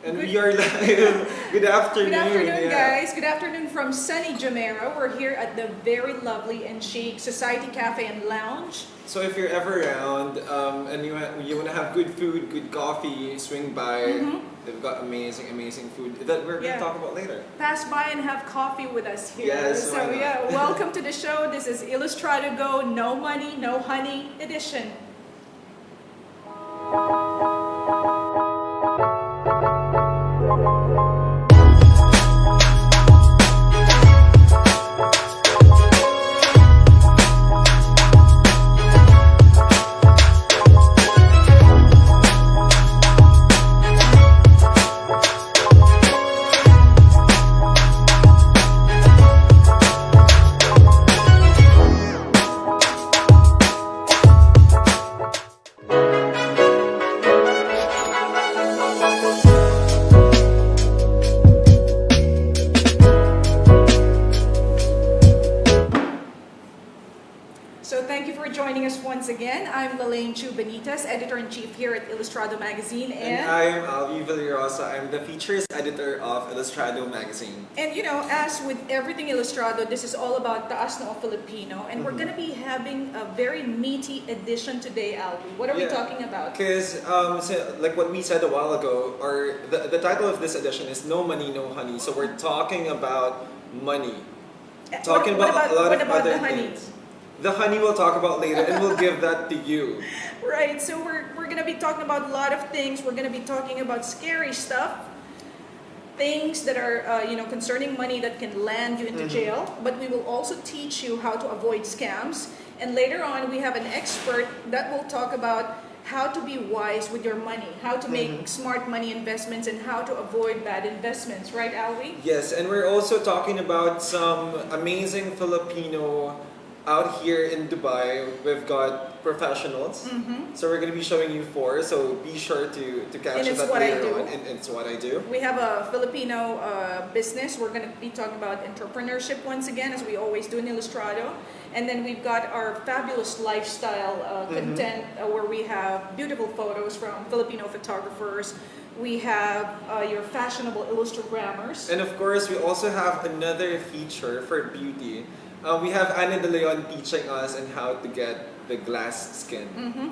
And we are live. Good afternoon. Good afternoon, guys. Good afternoon from sunny Jumeirah. We're here at the very lovely and chic Society Cafe and Lounge. So if you're ever around and you want to have good food, good coffee, swing by. They've got amazing food that we're going to talk about later. Pass by and have coffee with us here. Yes, so welcome to the show. This is Illustrado Go No Money, No Honey edition. Again, I'm Lalaine Chu Benitez, editor-in-chief here at Illustrado Magazine, and I am Alvy Villarosa. I'm the features editor of Illustrado Magazine. And you know, as with everything Illustrado, this is all about Taas Noo Filipino, and we're going to be having a very meaty edition today, Alvy. What are we talking about? Because, like what we said a while ago, the title of this edition is No Money, No Honey. So we're talking about money. Talking about a lot of other things. The honey we'll talk about later, and we'll give that to you. Right, so we're going to be talking about a lot of things. We're going to be talking about scary stuff, things that are concerning money that can land you into jail. But we will also teach you how to avoid scams. And later on, we have an expert that will talk about how to be wise with your money, how to make smart money investments, and how to avoid bad investments. Right, Alvy? Yes, and we're also talking about some amazing Filipino out here in Dubai. We've got professionals, so we're going to be showing you 4. So be sure to catch that later on. And it's what I do. We have a Filipino business. We're going to be talking about entrepreneurship once again, as we always do in Illustrado. And then we've got our fabulous lifestyle content where we have beautiful photos from Filipino photographers. We have your fashionable Illustragrammers. And of course, we also have another feature for beauty. We have Ana De Leon teaching us on how to get the glass skin.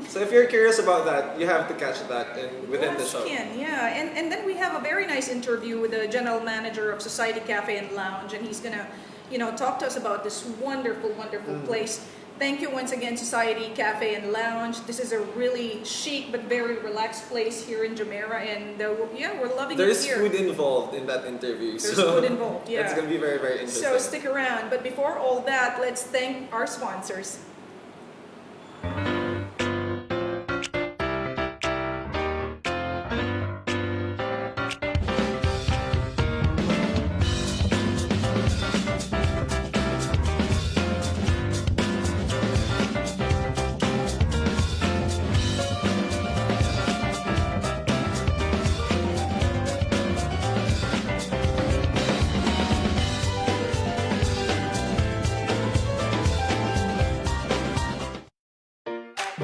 So if you're curious about that, you have to catch that within the show. Skin, yeah. And then we have a very nice interview with the general manager of Society Cafe and Lounge, and he's gonna, talk to us about this wonderful place. Thank you once again, Society Cafe and Lounge. This is a really chic but very relaxed place here in Jumeirah, and we're loving it here. There's food involved in that interview. There's food involved, yeah. It's going to be very, very interesting. So stick around. But before all that, let's thank our sponsors.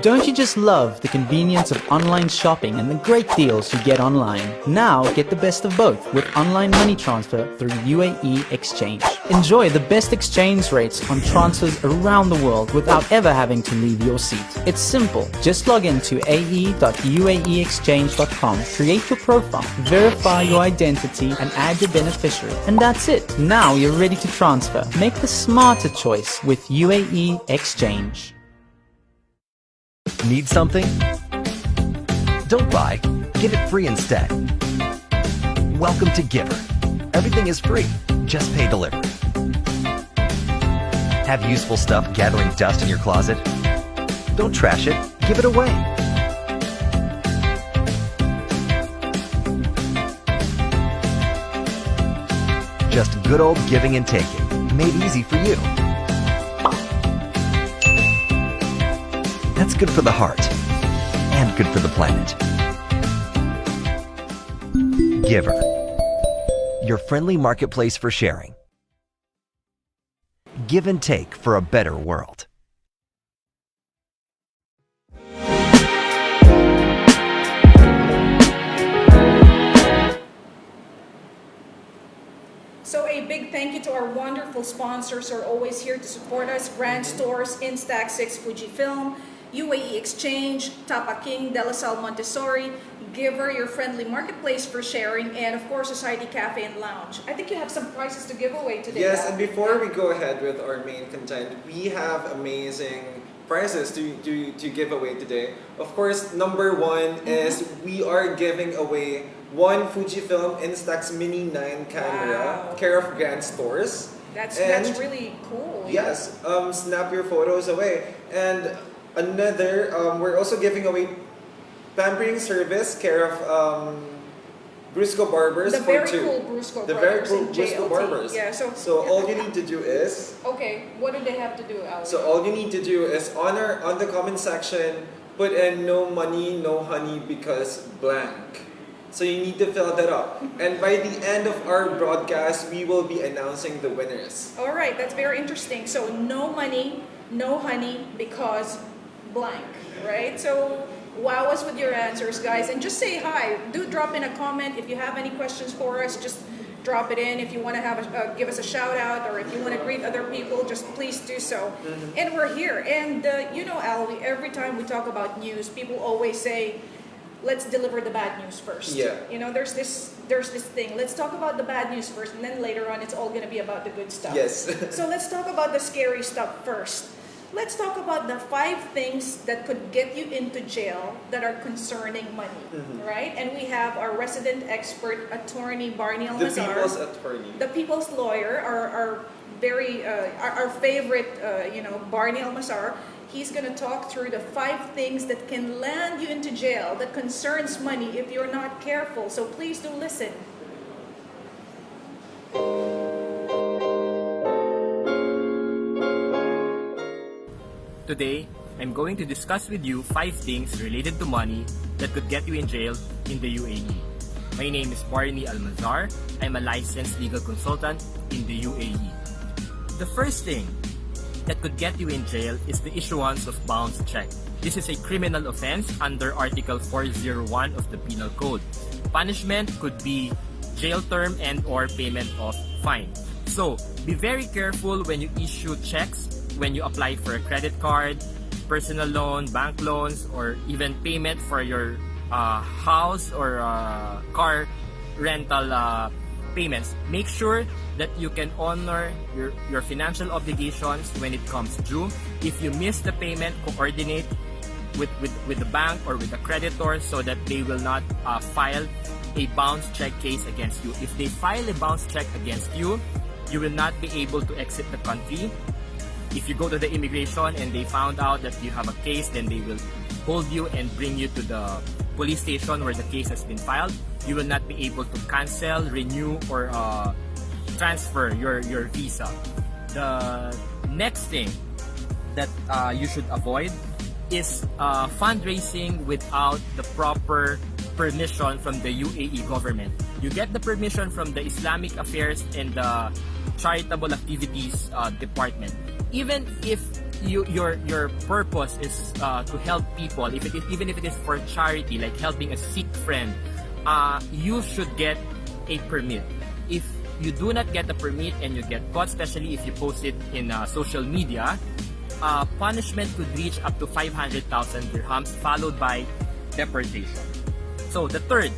Don't you just love the convenience of online shopping and the great deals you get online? Now get the best of both with online money transfer through UAE Exchange. Enjoy the best exchange rates on transfers around the world without ever having to leave your seat. It's simple. Just log into ae.uaeexchange.com, create your profile, verify your identity, and add your beneficiary. And that's it. Now you're ready to transfer. Make the smarter choice with UAE Exchange. Need something? Don't buy. Get it free instead. Welcome to Giver. Everything is free. Just pay delivery. Have useful stuff gathering dust in your closet? Don't trash it. Give it away. Just good old giving and taking, made easy for you. That's good for the heart and good for the planet. Giver, your friendly marketplace for sharing. Give and take for a better world. a big thank you to our wonderful sponsors who are always here to support us. Grand Stores, Instax 6, Fujifilm, UAE Exchange, Tapa King, De La Salle Montessori, Giver, your friendly marketplace for sharing, and of course Society Cafe and Lounge. I think you have some prizes to give away today. Yes, and before we go ahead with our main content, we have amazing prizes to give away today. Of course, number one is we are giving away one Fujifilm Instax Mini 9 camera, care of Grand Stores. That's really cool. Yes, snap your photos away. And another, we're also giving away pampering service, care of Brusco Barbers the for very two. cool Brusco the Brothers very cool in Brusco JLT. Barbers. Yeah, so all you need to do is, okay, what do they have to do, Ali? so all you need to do is on the comment section, put in no money, no honey because blank. So you need to fill that up. And by the end of our broadcast, we will be announcing the winners. All right, that's very interesting. So no money, no honey because blank, right? So wow us with your answers, guys, and just say hi. Do drop in a comment if you have any questions for us. Just drop it in. If you want to have give us a shout out, or if you want to greet other people, just please do so. And we're here. And you know, Ali, every time we talk about news, people always say, let's deliver the bad news first. Yeah. You know, there's this thing. Let's talk about the bad news first, and then later on, it's all going to be about the good stuff. Yes. So let's talk about the scary stuff first. Let's talk about the 5 things that could get you into jail that are concerning money, right? And we have our resident expert attorney, Barney Almazar. The people's attorney. The people's lawyer, our very, our favorite, Barney Almazar. He's going to talk through the 5 things that can land you into jail that concerns money if you're not careful. So please do listen. Today, I'm going to discuss with you 5 things related to money that could get you in jail in the UAE. My name is Barney Almazar. I'm a licensed legal consultant in the UAE. The first thing that could get you in jail is the issuance of bounce check. This is a criminal offense under Article 401 of the Penal Code. Punishment could be jail term and or payment of fine. So, be very careful when you issue checks, when you apply for a credit card, personal loan, bank loans, or even payment for your house or car rental payments. Make sure that you can honor your financial obligations when it comes due. If you miss the payment, coordinate with the bank or with the creditor so that they will not file a bounce check case against you. If they file a bounce check against you, you will not be able to exit the country. If you go to the immigration and they found out that you have a case, then they will hold you and bring you to the police station where the case has been filed. You will not be able to cancel, renew, or transfer your visa. The next thing that you should avoid is fundraising without the proper permission from the UAE government. You get the permission from the Islamic Affairs and the Charitable Activities Department. Even if your purpose is to help people, even if it is for charity, like helping a sick friend, you should get a permit. If you do not get a permit and you get caught, especially if you post it in social media, punishment could reach up to 500,000 dirhams, followed by deportation. So the third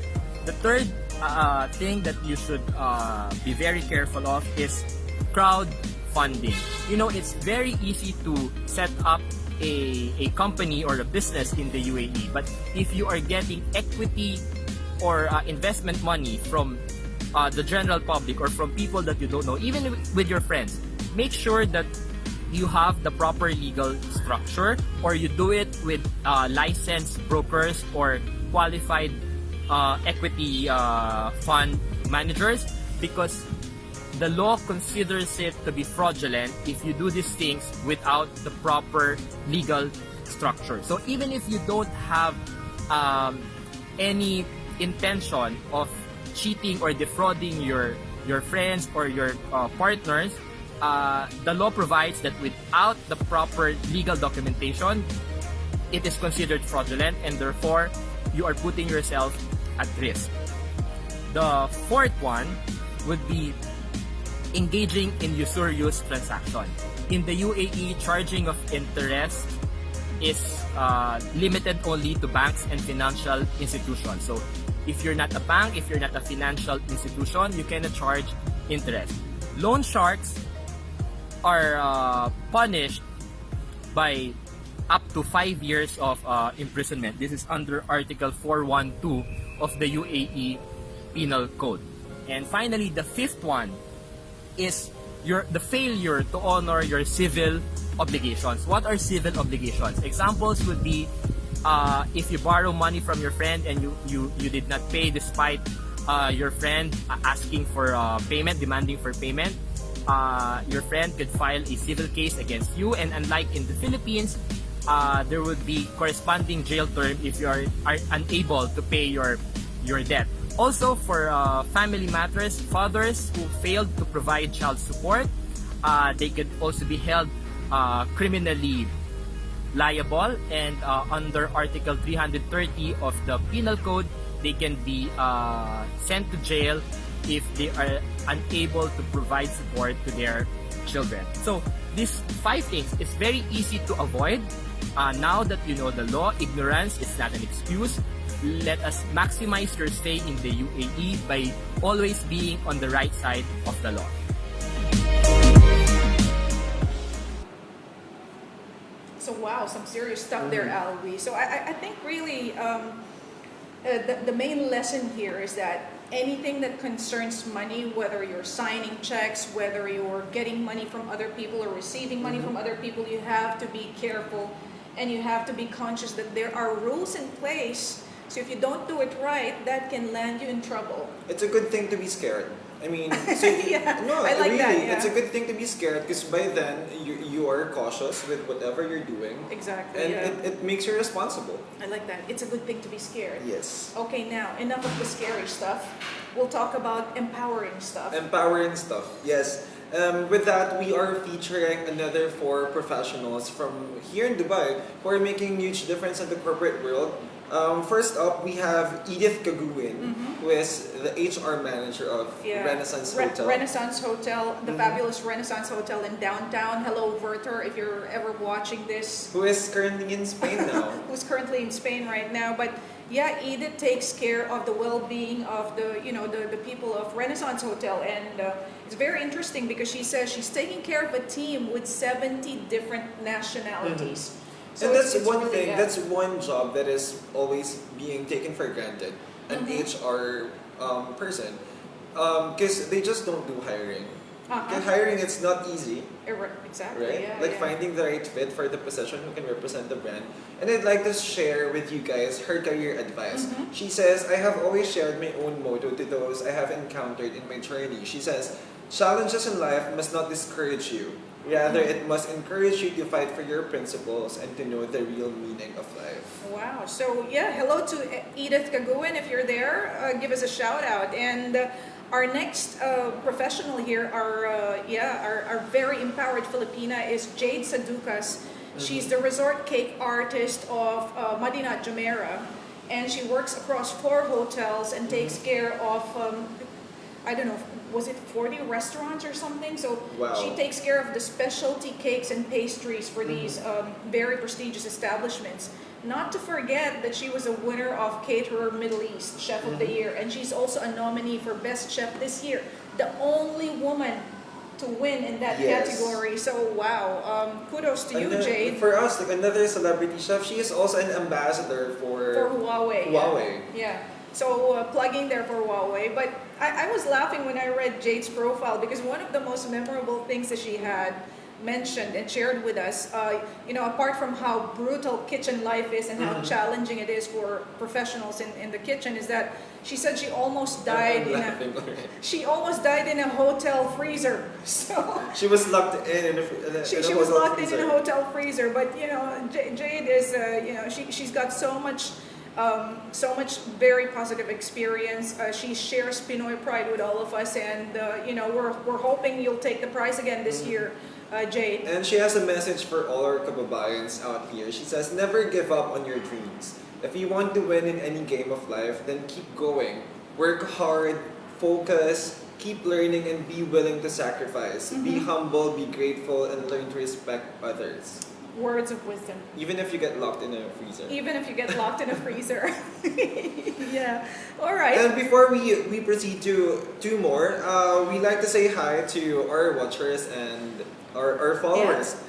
thing that you should be very careful of is crowdfunding. You know, it's very easy to set up a company or a business in the UAE, but if you are getting equity or investment money from the general public or from people that you don't know, even with your friends, make sure that you have the proper legal structure, or you do it with licensed brokers or qualified equity fund managers, because the law considers it to be fraudulent if you do these things without the proper legal structure. So even if you don't have any intention of cheating or defrauding your friends or your partners, the law provides that without the proper legal documentation, it is considered fraudulent, and therefore you are putting yourself at risk. The fourth one would be engaging in usurious transaction. In the UAE, charging of interest is limited only to banks and financial institutions. So if you're not a bank, if you're not a financial institution, you cannot charge interest. Loan sharks are punished by up to 5 years of imprisonment. This is under Article 412 of the UAE Penal Code. And finally, the fifth one is the failure to honor your civil obligations. What are civil obligations? Examples would be if you borrow money from your friend and you did not pay despite your friend asking for payment, demanding for payment, your friend could file a civil case against you. And unlike in the Philippines, there would be corresponding jail term if you are unable to pay your debt. Also, for family matters, fathers who failed to provide child support, they could also be held criminally liable, and under Article 330 of the Penal Code, they can be sent to jail if they are unable to provide support to their children. So these 5 things is very easy to avoid. Now that you know the law, ignorance is not an excuse. Let us maximize your stay in the UAE by always being on the right side of the law. So wow, some serious stuff there, Alwi. So I think really the main lesson here is that anything that concerns money, whether you're signing checks, whether you're getting money from other people or receiving money from other people, you have to be careful and you have to be conscious that there are rules in place. So if you don't do it right, that can land you in trouble. It's a good thing to be scared. I mean, so no, I like really, that, yeah. it's a good thing to be scared because by then you are cautious with whatever you're doing. Exactly, And yeah. it makes you responsible. I like that. It's a good thing to be scared. Yes. Okay, now, enough of the scary stuff. We'll talk about empowering stuff. Empowering stuff, yes. With that, we are featuring another 4 professionals from here in Dubai who are making a huge difference in the corporate world. First up, we have Edith Caguin, who is the HR manager of Renaissance Hotel. Renaissance Hotel, the fabulous Renaissance Hotel in downtown. Hello, Werther, if you're ever watching this. Who is currently in Spain now. Who's currently in Spain right now. But yeah, Edith takes care of the well-being of the people of Renaissance Hotel. And it's very interesting because she says she's taking care of a team with 70 different nationalities. So and that's it's one really, thing, yeah. that's one job that is always being taken for granted, an HR person. Because they just don't do hiring. Because hiring, it's not easy, Exactly, right? yeah. Like yeah. finding the right fit for the position who can represent the brand. And I'd like to share with you guys her career advice. She says, I have always shared my own motto to those I have encountered in my journey. She says, challenges in life must not discourage you. Rather, it must encourage you to fight for your principles and to know the real meaning of life. Wow. So yeah, hello to Edith Caguin. If you're there, give us a shout out. And our next professional here, our very empowered Filipina is Jade Saducas. She's the resort cake artist of Madinat, Jumeirah, and she works across 4 hotels and takes care of I don't know, was it 40 restaurants or something? So Wow. she takes care of the specialty cakes and pastries for these very prestigious establishments. Not to forget that she was a winner of Caterer Middle East Chef of the Year, and she's also a nominee for Best Chef this year. The only woman to win in that category. So wow, kudos to you, then Jade. For us, like another celebrity chef, she is also an ambassador for Huawei. Huawei. Yeah. So plugging there for Huawei. But I was laughing when I read Jade's profile because one of the most memorable things that she had mentioned and shared with us, apart from how brutal kitchen life is and how challenging it is for professionals in the kitchen, is that she said she almost died in a hotel freezer. So she was locked in she was locked in a hotel freezer. But Jade is she's got so much very positive experience. She shares Pinoy pride with all of us, and we're hoping you'll take the prize again this year, Jade. And she has a message for all our kababayans out here. She says, never give up on your dreams. If you want to win in any game of life, then keep going. Work hard, focus, keep learning and be willing to sacrifice. Be humble, be grateful, and learn to respect others. Words of wisdom. Even if you get locked in a freezer. Even if you get locked in a freezer. Yeah. All right. And before we proceed to two more, we like to say hi to our watchers and our followers.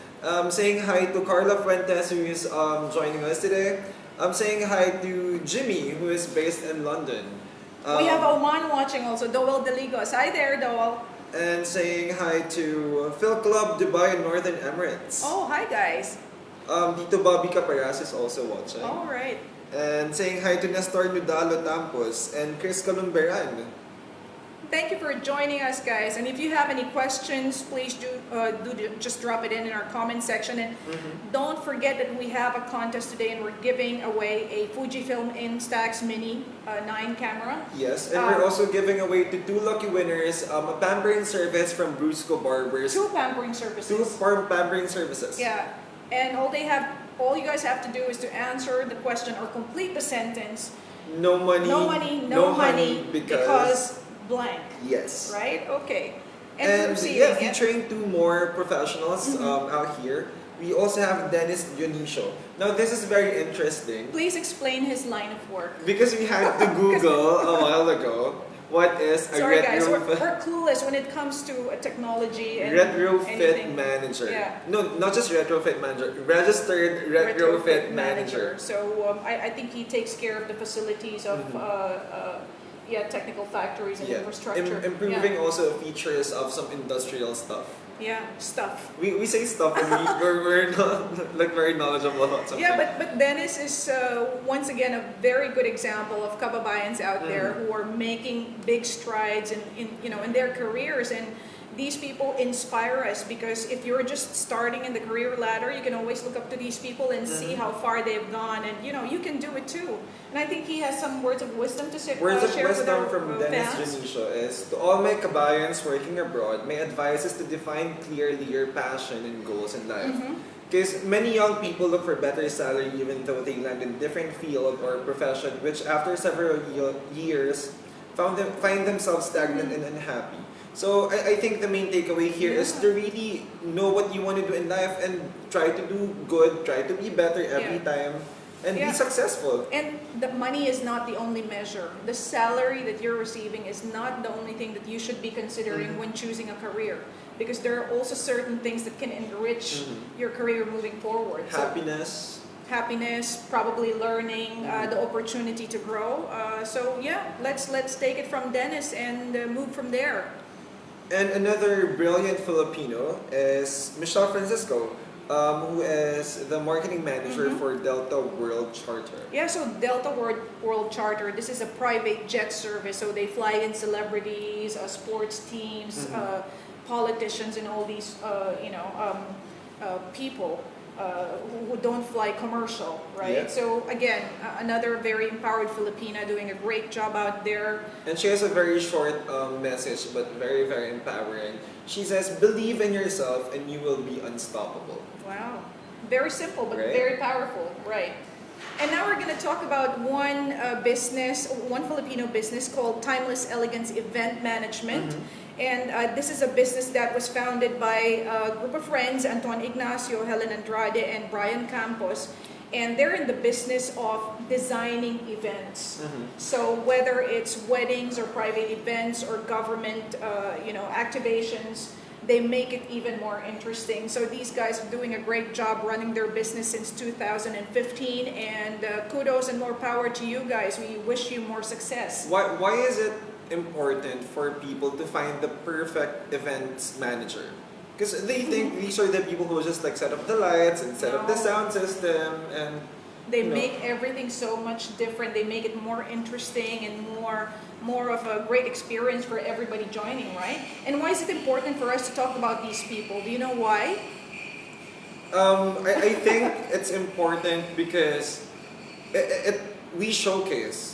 Saying hi to Carla Fuentes, who is joining us today. I'm saying hi to Jimmy, who is based in London. We have Oman watching also, Doel Deligos. Hi there, Doel. And saying hi to Phil Club Dubai and Northern Emirates. Oh, hi guys. Dito Bobby Caparas is also watching. All right. And saying hi to Nestor Nudalo Tampos and Chris Columberan. Thank you for joining us, guys. And if you have any questions, please do just drop it in our comment section. And don't forget that we have a contest today, and we're giving away a Fujifilm Instax Mini 9 camera. Yes, and we're also giving away to two lucky winners a pampering service from Brusco Barbers. Two pampering services. Two pampering services. Yeah, and all you guys have to do is to answer the question or complete the sentence. No money. No money. No honey. Because blank. Yes. Right? Okay. And yeah, featuring two more professionals out here. We also have Dennis Dionisio. Now this is very interesting. Please explain his line of work. Because we had to Google a while ago what is a Sorry guys, we're retrofit. clueless when it comes to technology and Retrofit anything. manager. Yeah. No, not just retrofit manager. Registered retrofit manager. So I think he takes care of the facilities of technical factories and infrastructure. Improving also features of some industrial stuff. Yeah, stuff. We say stuff and we're not like very knowledgeable about something. Yeah, but Dennis is once again a very good example of kababayans out there who are making big strides in their careers, and these people inspire us, because if you're just starting in the career ladder, you can always look up to these people and see how far they've gone, and you can do it too. And I think he has some words of wisdom to share Words of with wisdom our from Dennis fans. Dionisio is, to all my kabayans working abroad, my advice is to define clearly your passion and goals in life. Because many young people look for better salary even though they land in different field or profession, which after several years find themselves stagnant and unhappy. So I think the main takeaway here is to really know what you want to do in life and try to do good, try to be better every time, and be successful. And the money is not the only measure. The salary that you're receiving is not the only thing that you should be considering when choosing a career, because there are also certain things that can enrich your career moving forward. Happiness, probably learning, the opportunity to grow. Let's take it from Dennis and move from there. And another brilliant Filipino is Michelle Francisco, who is the marketing manager for Delta World Charter. Yeah, so Delta World Charter, this is a private jet service. So they fly in celebrities, sports teams, politicians, and all these people who don't fly commercial, right? Yeah. So again, another very empowered Filipina doing a great job out there. And she has a very short message, but very, very empowering. She says, believe in yourself and you will be unstoppable. Wow. Very simple, but very powerful, right? And now we're going to talk about one Filipino business called Timeless Elegance Event Management. And this is a business that was founded by a group of friends, Anton Ignacio, Helen Andrade, and Brian Campos. And they're in the business of designing events. So whether it's weddings or private events or government, activations, they make it even more interesting. So these guys are doing a great job running their business since 2015, and kudos and more power to you guys. We wish you more success. Why is it important for people to find the perfect events manager? Because they think these are the people who just like set up the lights and set up the sound system, and they make everything so much different. They make it more interesting and more of a great experience for everybody joining, right? And why is it important for us to talk about these people? Do you know why? I think it's important because we showcase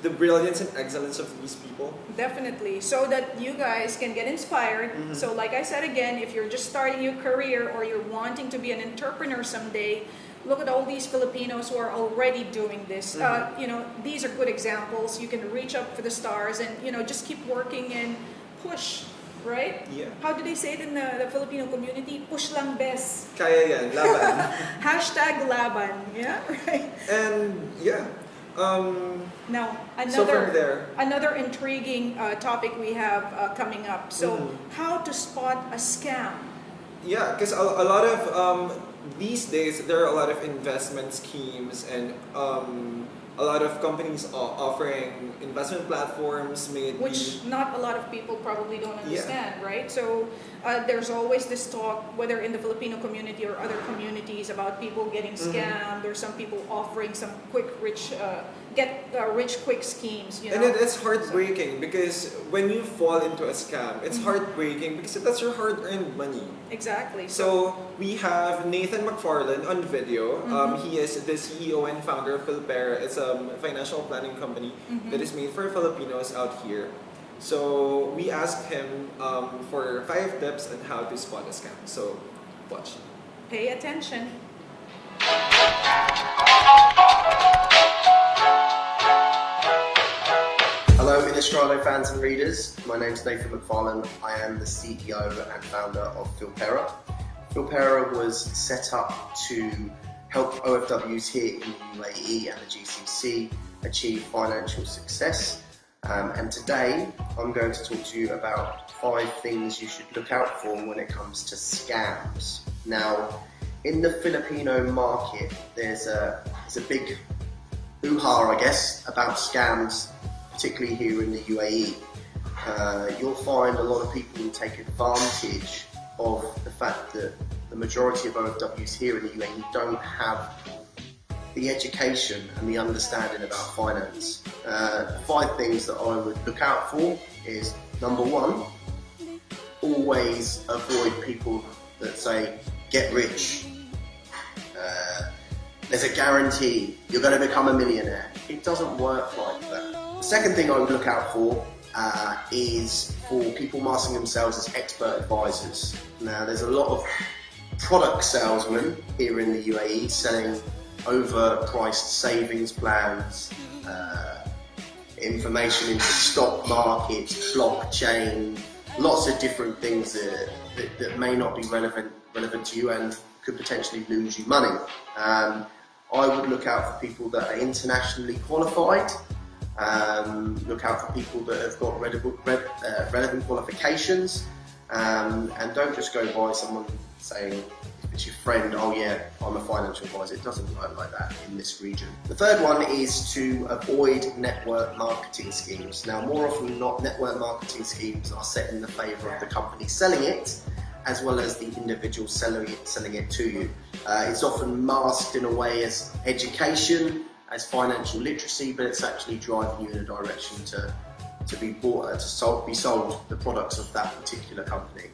the brilliance and excellence of these people. Definitely, so that you guys can get inspired. So like I said again, if you're just starting your career or you're wanting to be an entrepreneur someday, look at all these Filipinos who are already doing this. You know, these are good examples. You can reach up for the stars and, you know, just keep working and push, right? Yeah. How do they say it in the Filipino community? Push lang bes. Kaya yan, laban. Hashtag laban, yeah, right? And yeah. Now, So from there, another intriguing topic we have coming up. So, how to spot a scam? yeah, because a lot of these days there are a lot of investment schemes and a lot of companies offering investment platforms, Which not a lot of people probably don't understand, right? So there's always this talk, whether in the Filipino community or other communities, about people getting scammed, or some people offering some quick rich quick schemes. You know? And it's heartbreaking because when you fall into a scam, it's heartbreaking because that's your hard-earned money. Exactly. So we have Nathan McFarlane on video. He is the CEO and founder of Filpera. It's a financial planning company that is made for Filipinos out here. So we asked him for 5 tips on how to spot a scam. So watch. Pay attention. Hello Illustrado fans and readers, my name is Nathan McFarlane. I am the CEO and founder of Filpera. Filpera was set up to help OFWs here in the UAE and the GCC achieve financial success. And today I'm going to talk to you about 5 things you should look out for when it comes to scams. Now, in the Filipino market, there's a big hoo-ha, I guess, about scams, particularly here in the UAE. You'll find a lot of people who take advantage of the fact that the majority of OFWs here in the UAE don't have the education and the understanding about finance. 5 things that I would look out for is, number 1, always avoid people that say, get rich. There's a guarantee, you're going to become a millionaire. It doesn't work like that. The second thing I would look out for is for people masking themselves as expert advisors. Now, there's a lot of product salesmen here in the UAE selling overpriced savings plans, information into stock markets, blockchain, lots of different things that may not be relevant to you and could potentially lose you money. I would look out for people that are internationally qualified. Look out for people that have got relevant qualifications, and don't just go by someone saying, if it's your friend, oh yeah, I'm a financial advisor. It doesn't work like that in this region. The third one is to avoid network marketing schemes. Now, more often than not, network marketing schemes are set in the favour of the company selling it, as well as the individual selling it to you. It's often masked in a way as education, as financial literacy, but it's actually driving you in a direction to be sold the products of that particular company.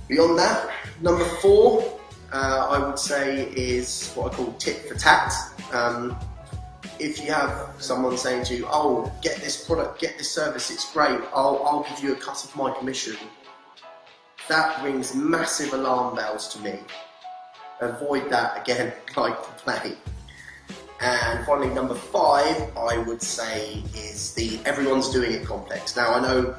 Beyond that, number 4, I would say, is what I call tit for tat. If you have someone saying to you, oh, get this product, get this service, it's great, I'll give you a cut of my commission, that rings massive alarm bells to me. Avoid that again, like the plague. And finally, number 5, I would say, is the everyone's doing it complex. Now, I know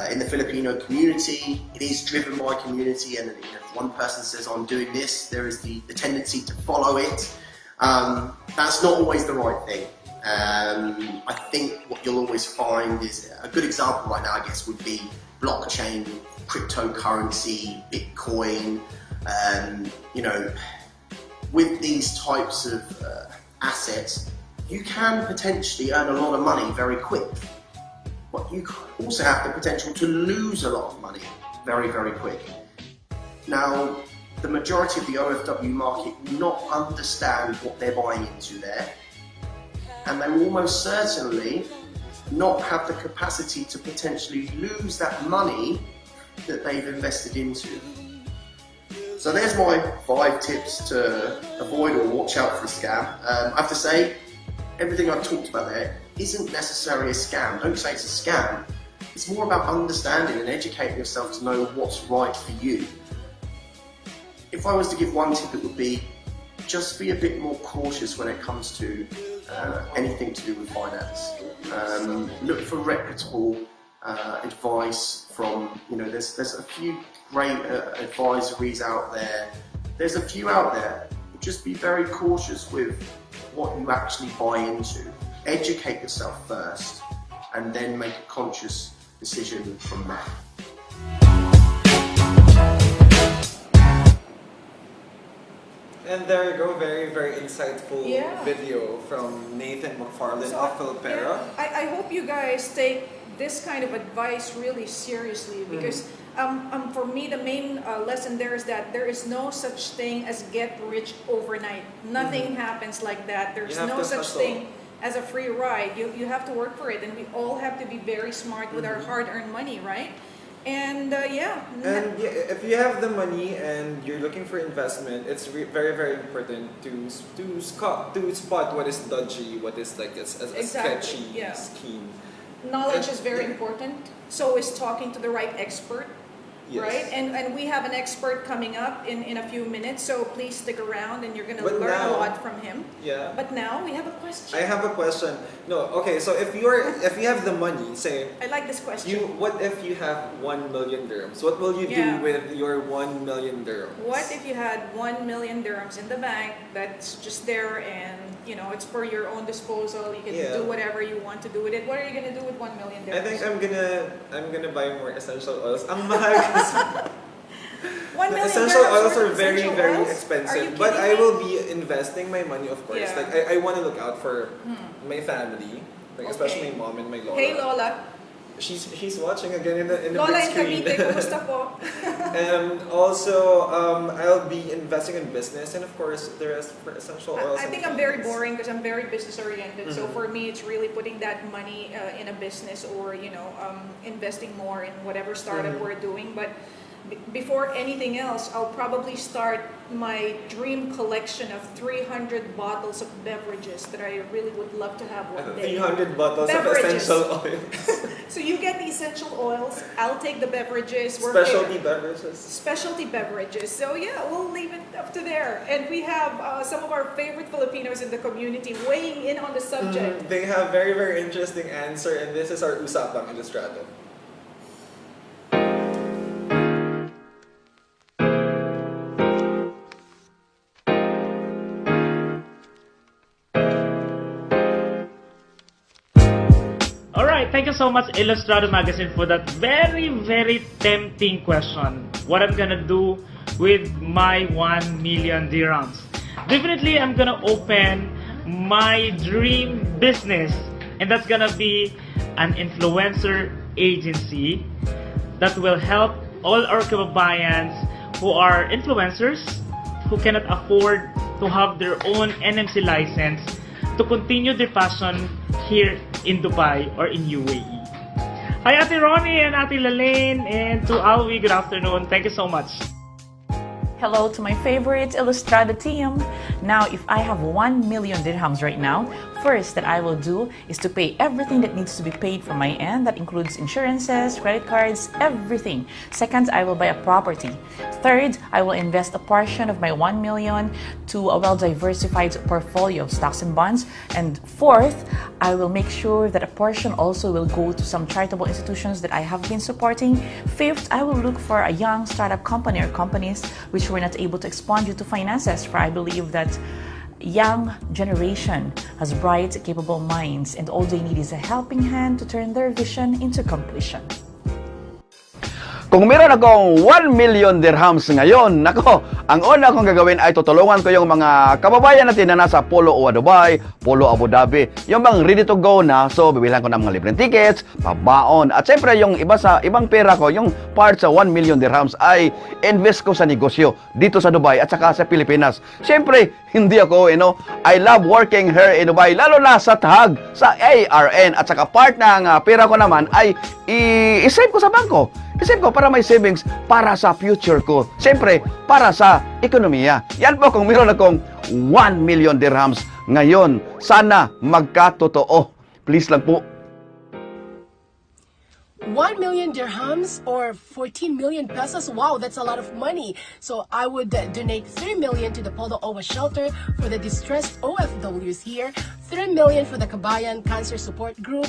in the Filipino community, it is driven by community, and if one person says, I'm doing this, there is the tendency to follow it. That's not always the right thing. I think what you'll always find is, a good example right now, I guess, would be blockchain, cryptocurrency, Bitcoin. With these types of assets, you can potentially earn a lot of money very quick, but you also have the potential to lose a lot of money very, very quick. Now, the majority of the OFW market will not understand what they're buying into there, and they will almost certainly not have the capacity to potentially lose that money that they've invested into. So there's my 5 tips to avoid or watch out for a scam. I have to say, everything I've talked about there isn't necessarily a scam. Don't say it's a scam. It's more about understanding and educating yourself to know what's right for you. If if I was to give one tip, it would be just be a bit more cautious when it comes to anything to do with finance. Look for reputable advice from, there's a few great advisories out there. There's a few out there. Just be very cautious with what you actually buy into. Educate yourself first and then make a conscious decision from there. And there you go, very, very insightful video from Nathan McFarlane of Filpera. I hope you guys take this kind of advice really seriously, because for me, the main lesson there is that there is no such thing as get rich overnight. Nothing happens like that. There's no such thing as a free ride. You have to work for it, and we all have to be very smart with our hard-earned money, right? And if you have the money and you're looking for investment, it's very, very important to spot what is dodgy, what is like a sketchy scheme. Knowledge is very important. So is talking to the right expert. Yes. Right? And we have an expert coming up in a few minutes, so please stick around and you're going to learn a lot from him. Yeah. But now we have a question. I have a question. No, okay, so if you have the money, say I like this question. what if you have 1 million dirhams? What will you do with your 1 million dirhams? What if you had 1 million dirhams in the bank that's just there, and it's for your own disposal, you can do whatever you want to do with it? What are you going to do with 1 million dirhams? I think I'm gonna buy more essential oils. Ang mahal kasi. 1 million essential dirhams oils are worth very, essential very oils? expensive. But I will be investing my money, of course. Yeah. Like I want to look out for my family, like especially my mom and my Lola. Hey Lola. She's watching again in the Lola big screen. Cavite, kumusta po? And also, I'll be investing in business, and of course, the rest for essential oils. I think I'm very boring because I'm very business oriented. So for me, it's really putting that money in a business, or investing more in whatever startup we're doing. But before anything else, I'll probably start my dream collection of 300 bottles of beverages that I really would love to have one day. 300 bottles Beverages. of essential oils. So you get the essential oils, I'll take the beverages. Specialty beverages. So yeah, we'll leave it up to there. And we have some of our favorite Filipinos in the community weighing in on the subject. They have very, very interesting answer, and this is our Usapang Illustrado. Thank you so much, Illustrado Magazine, for that very, very tempting question. What I'm gonna do with my 1 million dirhams? Definitely, I'm gonna open my dream business, and that's gonna be an influencer agency that will help all our kababayans who are influencers, who cannot afford to have their own NMC license, to continue their passion here in Dubai or in UAE. Hi Ate Ronnie and Ate Lalaine, and to Alwi, good afternoon. Thank you so much. Hello to my favorite Illustrado team. Now, if I have 1 million dirhams right now, first that I will do is to pay everything that needs to be paid from my end. That includes insurances, credit cards, everything. Second, I will buy a property. Third, I will invest a portion of my 1 million to a well-diversified portfolio of stocks and bonds. And fourth, I will make sure that a portion also will go to some charitable institutions that I have been supporting. Fifth, I will look for a young startup company or companies which were not able to expand due to finances, for I believe that young generation has bright, capable minds, and all they need is a helping hand to turn their vision into completion. Kung meron akong 1 million dirhams ngayon, nako, ang una kong gagawin ay tutulungan ko yung mga kababayan natin na nasa Polo o Dubai, Polo Abu Dhabi, yung bang ready to go na, so bibilhan ko ng mga libreng tickets, pabaon, at syempre yung ibang pera ko, yung part sa 1 million dirhams ay invest ko sa negosyo dito sa Dubai at saka sa Pilipinas. Syempre, hindi ako, I love working here in Dubai, lalo na sa TAG, sa ARN, at saka part ng pera ko naman ay i-save ko sa bangko. Isip ko para may savings para sa future ko. Siyempre, para sa ekonomiya. Yan po kung meron akong 1 million dirhams ngayon. Sana magkatotoo. Please lang po. 1 million dirhams or 14 million pesos. Wow, that's a lot of money. So I would donate 3 million to the Polo Owa shelter for the distressed OFWs here, 3 million for the Kabayan Cancer Support Group,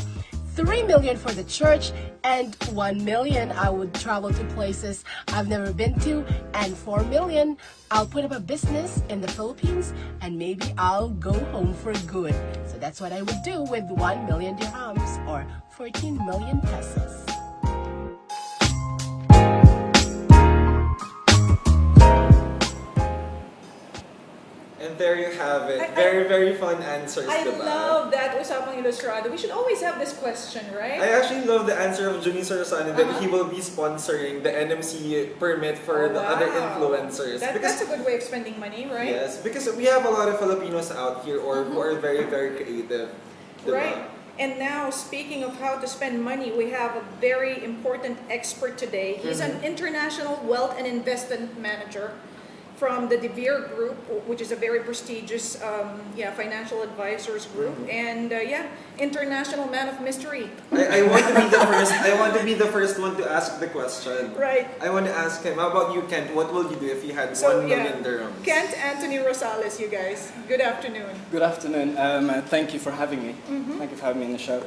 3 million for the church, and 1 million I would travel to places I've never been to, and 4 million I'll put up a business in the Philippines, and maybe I'll go home for good. So that's what I would do with 1 million dirhams or 14 million pesos. And there you have it. Very fun answers. I love that, Usapang Ilustrado. We should always have this question, right? I actually love the answer of Dionisio that he will be sponsoring the NMC permit for the other influencers. That's a good way of spending money, right? Yes, because we have a lot of Filipinos out here who are very creative. Right. And now, speaking of how to spend money, we have a very important expert today. He's an international wealth and investment manager from the DeVere group, which is a very prestigious financial advisors group, and international man of mystery. I want to be the first. I want to be the first one to ask the question. Right. I want to ask him. How about you, Kent? What will you do if you had 1 million dirhams? Kent Anthony Rosales, you guys. Good afternoon. Good afternoon. Thank you for having me. Thank you for having me in the show.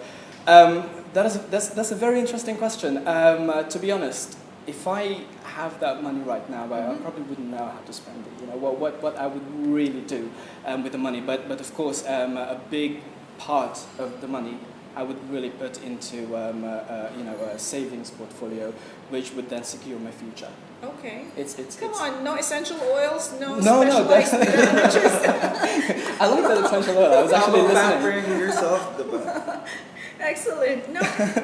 That's a very interesting question. To be honest, if I have that money right now, I probably wouldn't know how to spend it. You know what I would really do with the money. But of course, a big part of the money I would really put into a savings portfolio, which would then secure my future. Okay. Come on, no essential oils, no specialized beverages. I like that essential oil. I was actually listening. Pampering yourself. Excellent. No,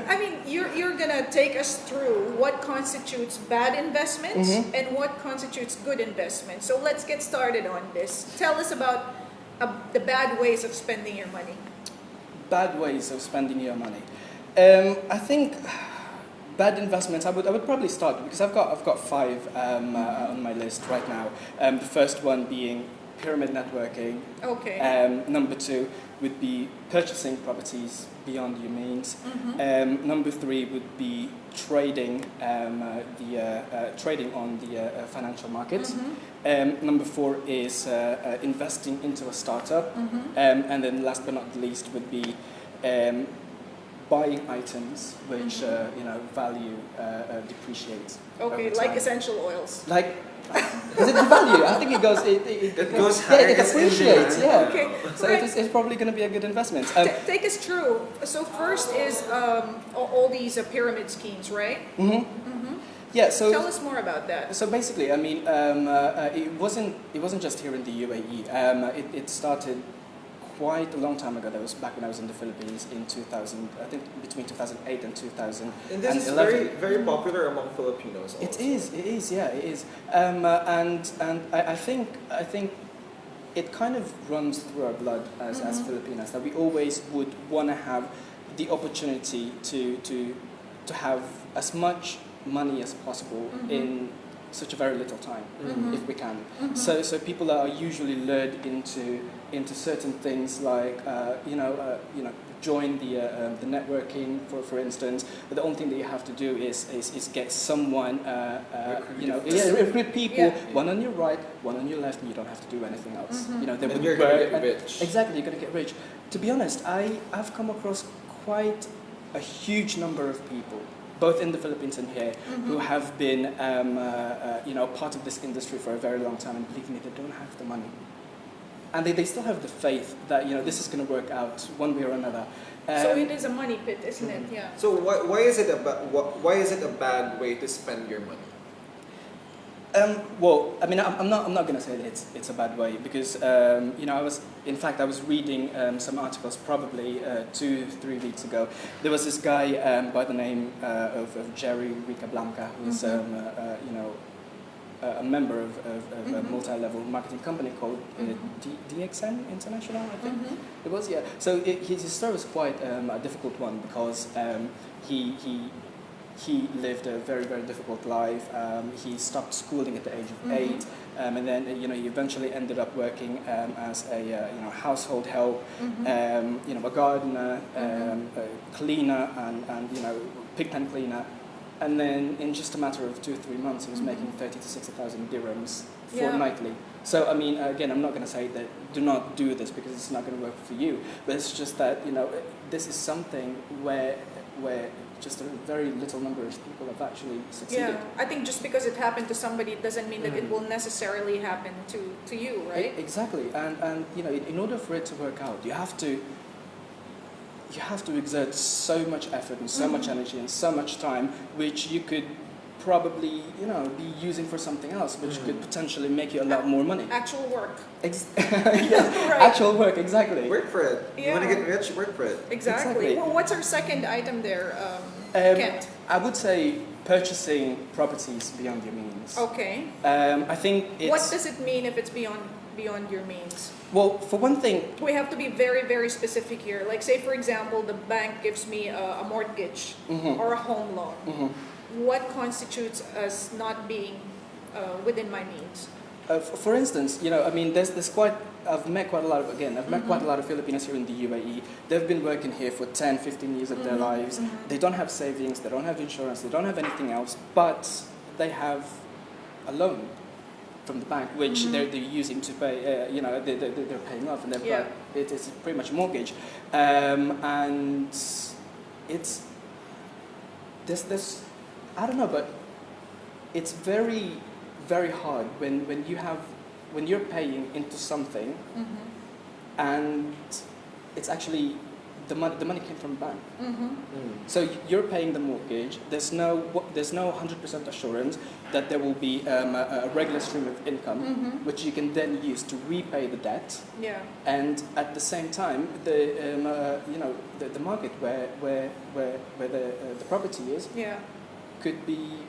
I mean, you're gonna take us through what constitutes bad investments and what constitutes good investments. So let's get started on this. Tell us about the bad ways of spending your money. Bad ways of spending your money. I think bad investments. I would probably start because I've got 5 on my list right now. The first one being pyramid networking. Okay. Number 2 would be purchasing properties beyond your means. Number 3 would be trading, trading on the financial markets. Number 4 is investing into a startup, and then last but not least would be buying items which value depreciates. Okay, like essential oils. Like. Does it devalue? I think it goes. It goes higher. It appreciates. Yeah. Okay. So it's probably going to be a good investment. Take us through. So first is all these pyramid schemes, right? Yeah. So tell us more about that. So basically, I mean, it wasn't just here in the UAE. It started quite a long time ago. That was back when I was in the Philippines in 2000. I think between 2008 and 2011. And this is very popular among Filipinos also. It is. Yeah, it is. And I think it kind of runs through our blood as Filipinos that we always would want to have the opportunity to have as much money as possible in such a very little time, if we can. So people are usually lured into certain things like join the networking, for instance. But the only thing that you have to do is get someone recruit people, one on your right, one on your left, and you don't have to do anything else. And you're gonna get rich. Exactly, you're gonna get rich. To be honest, I've come across quite a huge number of people, both in the Philippines and here, who have been part of this industry for a very long time, and believe me, they don't have the money. And they still have the faith that this is going to work out one way or another. So it is a money pit, isn't it? Yeah. So why is it a bad way to spend your money? Well, I mean, I'm not going to say that it's a bad way because I was reading some articles probably 2-3 weeks ago. There was this guy by the name of Jerry Ricablanca, who's a member of a multi-level marketing company called DXN International, I think it was. Yeah. So his story was quite a difficult one because he he lived a very, very difficult life. He stopped schooling at the age of 8, and then he eventually ended up working as a household help, a gardener, a cleaner, and pig pen cleaner. And then in just a matter of 2-3 months, he was making 30 to 60,000 dirhams fortnightly. So I mean, again, I'm not going to say that do not do this because it's not going to work for you, but it's just that this is something where just a very little number of people have actually succeeded. Yeah, I think just because it happened to somebody doesn't mean that it will necessarily happen to you, right? Exactly, and in order for it to work out, you have to exert so much effort and so much energy and so much time, which you could probably be using for something else, which could potentially make you a lot more money. Actual work. Yes, Right. actual work, exactly. Work for it. You Yeah. want to get rich, work for it. Exactly. Well, what's our second item there, Kent? I would say purchasing properties beyond your means. Okay. I think it's... What does it mean if it's beyond your means? Well, for one thing... We have to be very, very specific here. Like, say, for example, the bank gives me a mortgage or a home loan. What constitutes as not being within my means? For instance, I've met quite a lot of Filipinos here in the UAE. They've been working here for 10, 15 years of their lives. They don't have savings, they don't have insurance, they don't have anything else, but they have a loan from the bank, which they're using to pay, they're paying off, and it's pretty much a mortgage. And it's, this I don't know, but it's very, very hard when you're paying into something, and it's actually the money came from the bank. So you're paying the mortgage. There's no 100% assurance that there will be a regular stream of income, which you can then use to repay the debt. Yeah. And at the same time, the market where the property is could be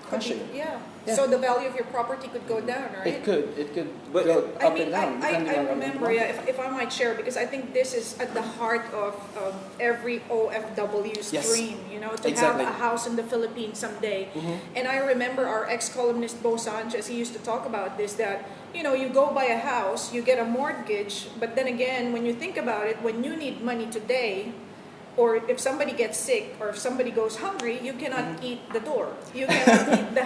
crashing. Yeah. So the value of your property could go down, right? It could go up and down. I remember, if I might share, because I think this is at the heart of every OFW's dream, to have a house in the Philippines someday. And I remember our ex-columnist Bo Sanchez, he used to talk about this, that you go buy a house, you get a mortgage, but then again, when you think about it, when you need money today, or if somebody gets sick, or if somebody goes hungry, you cannot eat the door. You cannot eat the.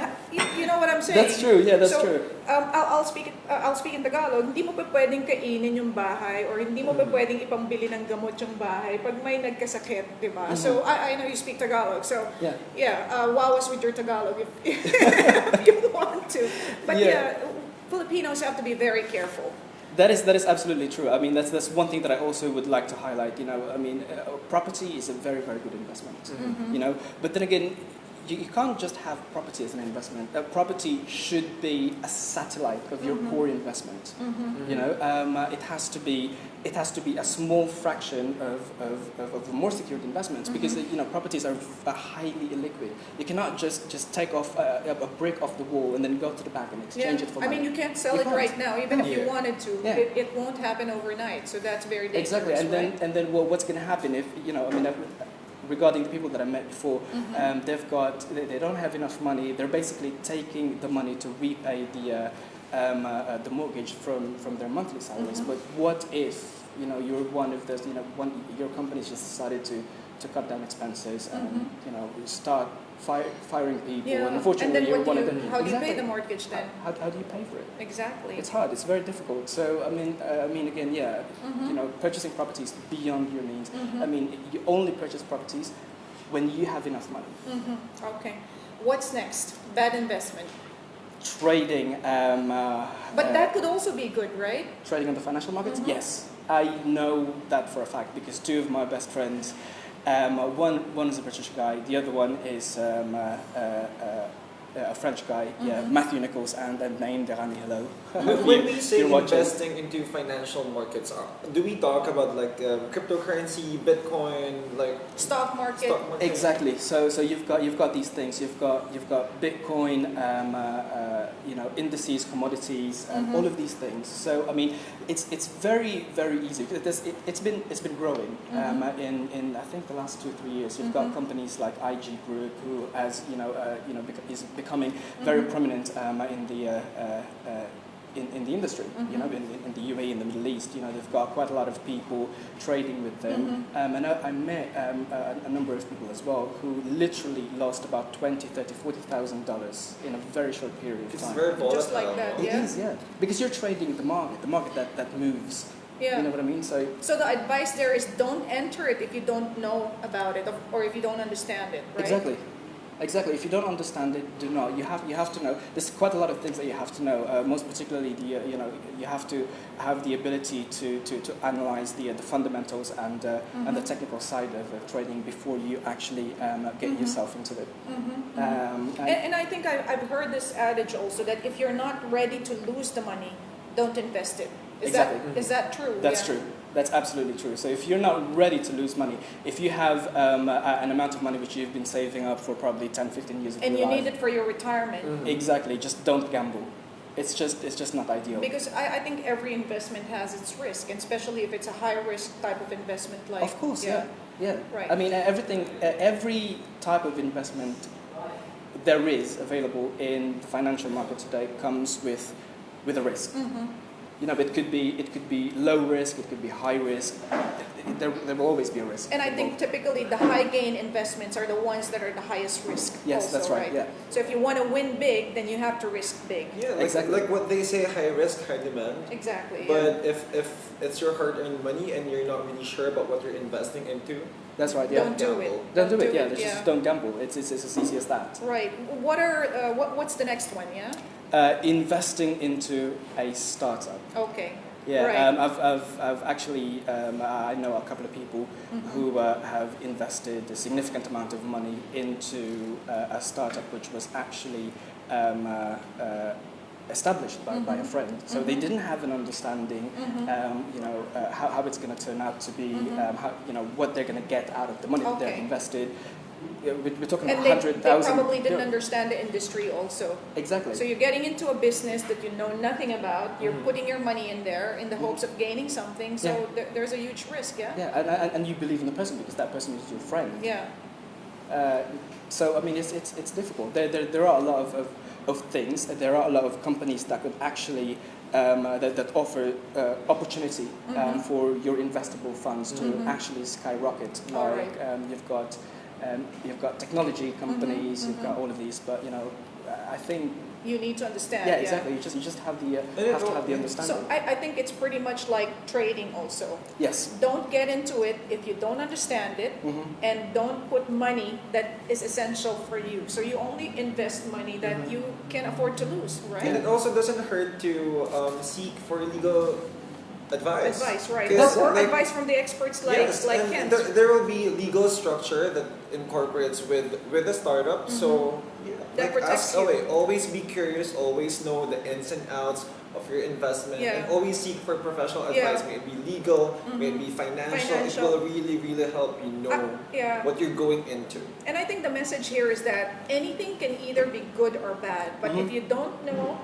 You know what I'm saying? That's true. Yeah, that's true. I'll speak in Tagalog. Hindi mo pa pwedeng kainin yung bahay, or hindi mo pa pwedeng ipambili ng gamot yung bahay pag may nagkasakit, di ba? So I know you speak Tagalog. So wawas with your Tagalog if you want to. But Filipinos have to be very careful. That is absolutely true. I mean, that's one thing that I also would like to highlight. Property is a very, very good investment. But then again, you can't just have property as an investment. Property should be a satellite of your core investment. It has to be a small fraction of more secured investments, because properties are highly illiquid. You cannot just take off a brick off the wall and then go to the bank and exchange it for money. I mean, you can't sell it right now, even if you wanted to. It won't happen overnight, so that's very dangerous. Exactly, and then what's going to happen if regarding the people that I met before, they don't have enough money. They're basically taking the money to repay the mortgage from their monthly salaries. But what if you're one of those, your company's just decided to cut down expenses and start firing people, and unfortunately you're one of them. How do you pay the mortgage then? How do you pay for it? Exactly. It's hard. It's very difficult. So again, purchasing properties beyond your means. You only purchase properties when you have enough money. Okay. What's next? Bad investment. Trading. But that could also be good, right? Trading on the financial markets. Yes, I know that for a fact because two of my best friends. One is a British guy, the other one is a French guy, Matthew Nichols and Naeem Derani. Hello. When we say investing into financial markets, do we talk about like cryptocurrency, Bitcoin, like stock market? Exactly. So you've got these things. You've got Bitcoin, indices, commodities, all of these things. So I mean, it's very easy. It's been growing in I think the last 2-3 years. You've got companies like IG Group, who as is becoming very prominent in the in the industry, in the UAE, in the Middle East. They've got quite a lot of people trading with them. And I met a number of people as well who literally lost about $20,000, $30,000, $40,000 in a very short period of time. It's very volatile. Just like that, yeah? It is, yeah. Because you're trading the market that moves. Yeah. You know what I mean? So the advice there is don't enter it if you don't know about it or if you don't understand it, right? Exactly. If you don't understand it, do not. You have to know. There's quite a lot of things that you have to know. Most particularly, you have to have the ability to analyze the fundamentals and the technical side of trading before you actually get yourself into it. And I think I've heard this adage also that if you're not ready to lose the money, don't invest it. Is that true? That's true. That's absolutely true. So if you're not ready to lose money, if you have an amount of money which you've been saving up for probably 10-15 years of and your life, you need it for your retirement, exactly, just don't gamble. It's just not ideal. Because I think every investment has its risk, and especially if it's a high risk type of investment, like of course, yeah. Right. I mean, every type of investment there is available in the financial market today comes with a risk. It could be low risk, it could be high risk. There will always be a risk. And I think typically the high gain investments are the ones that are the highest risk. Yes, also, that's right. Yeah. So if you want to win big, then you have to risk big. Yeah, exactly. Like what they say, high risk, high demand. Exactly. But if it's your hard-earned money and you're not really sure about what you're investing into, that's right. Yeah. Don't do it. Don't do it. Yeah. Just don't gamble. It's as easy as that. Right. What's the next one? Yeah. Investing into a startup. Okay. Yeah, right. I've actually I know a couple of people who have invested a significant amount of money into a startup which was actually established by a friend. So they didn't have an understanding, how it's going to turn out to be, what they're going to get out of the money that they've invested. We're talking about 100,000. They probably didn't understand the industry also. Exactly. So you're getting into a business that you know nothing about. You're putting your money in there in the hopes of gaining something. So there's a huge risk, yeah? Yeah, and you believe in the person because that person is your friend. Yeah. So, I mean, it's difficult. There are a lot of things. There are a lot of companies that could actually that offer opportunity for your investable funds to actually skyrocket. Like you've got technology companies, you've got all of these, but I think you need to understand. Yeah, exactly. You just have to have the understanding. So I think it's pretty much like trading also. Yes. Don't get into it if you don't understand it, and don't put money that is essential for you. So you only invest money that you can afford to lose, right? And it also doesn't hurt to seek for legal advice. Right. Or advice from the experts like Kent. There will be legal structure that incorporates with the startup. So that protects you. Always be curious. Always know the ins and outs of your investment, and always seek for professional advice. May it be legal, may it be financial. It will really help you know what you're going into. And I think the message here is that anything can either be good or bad. But if you don't know,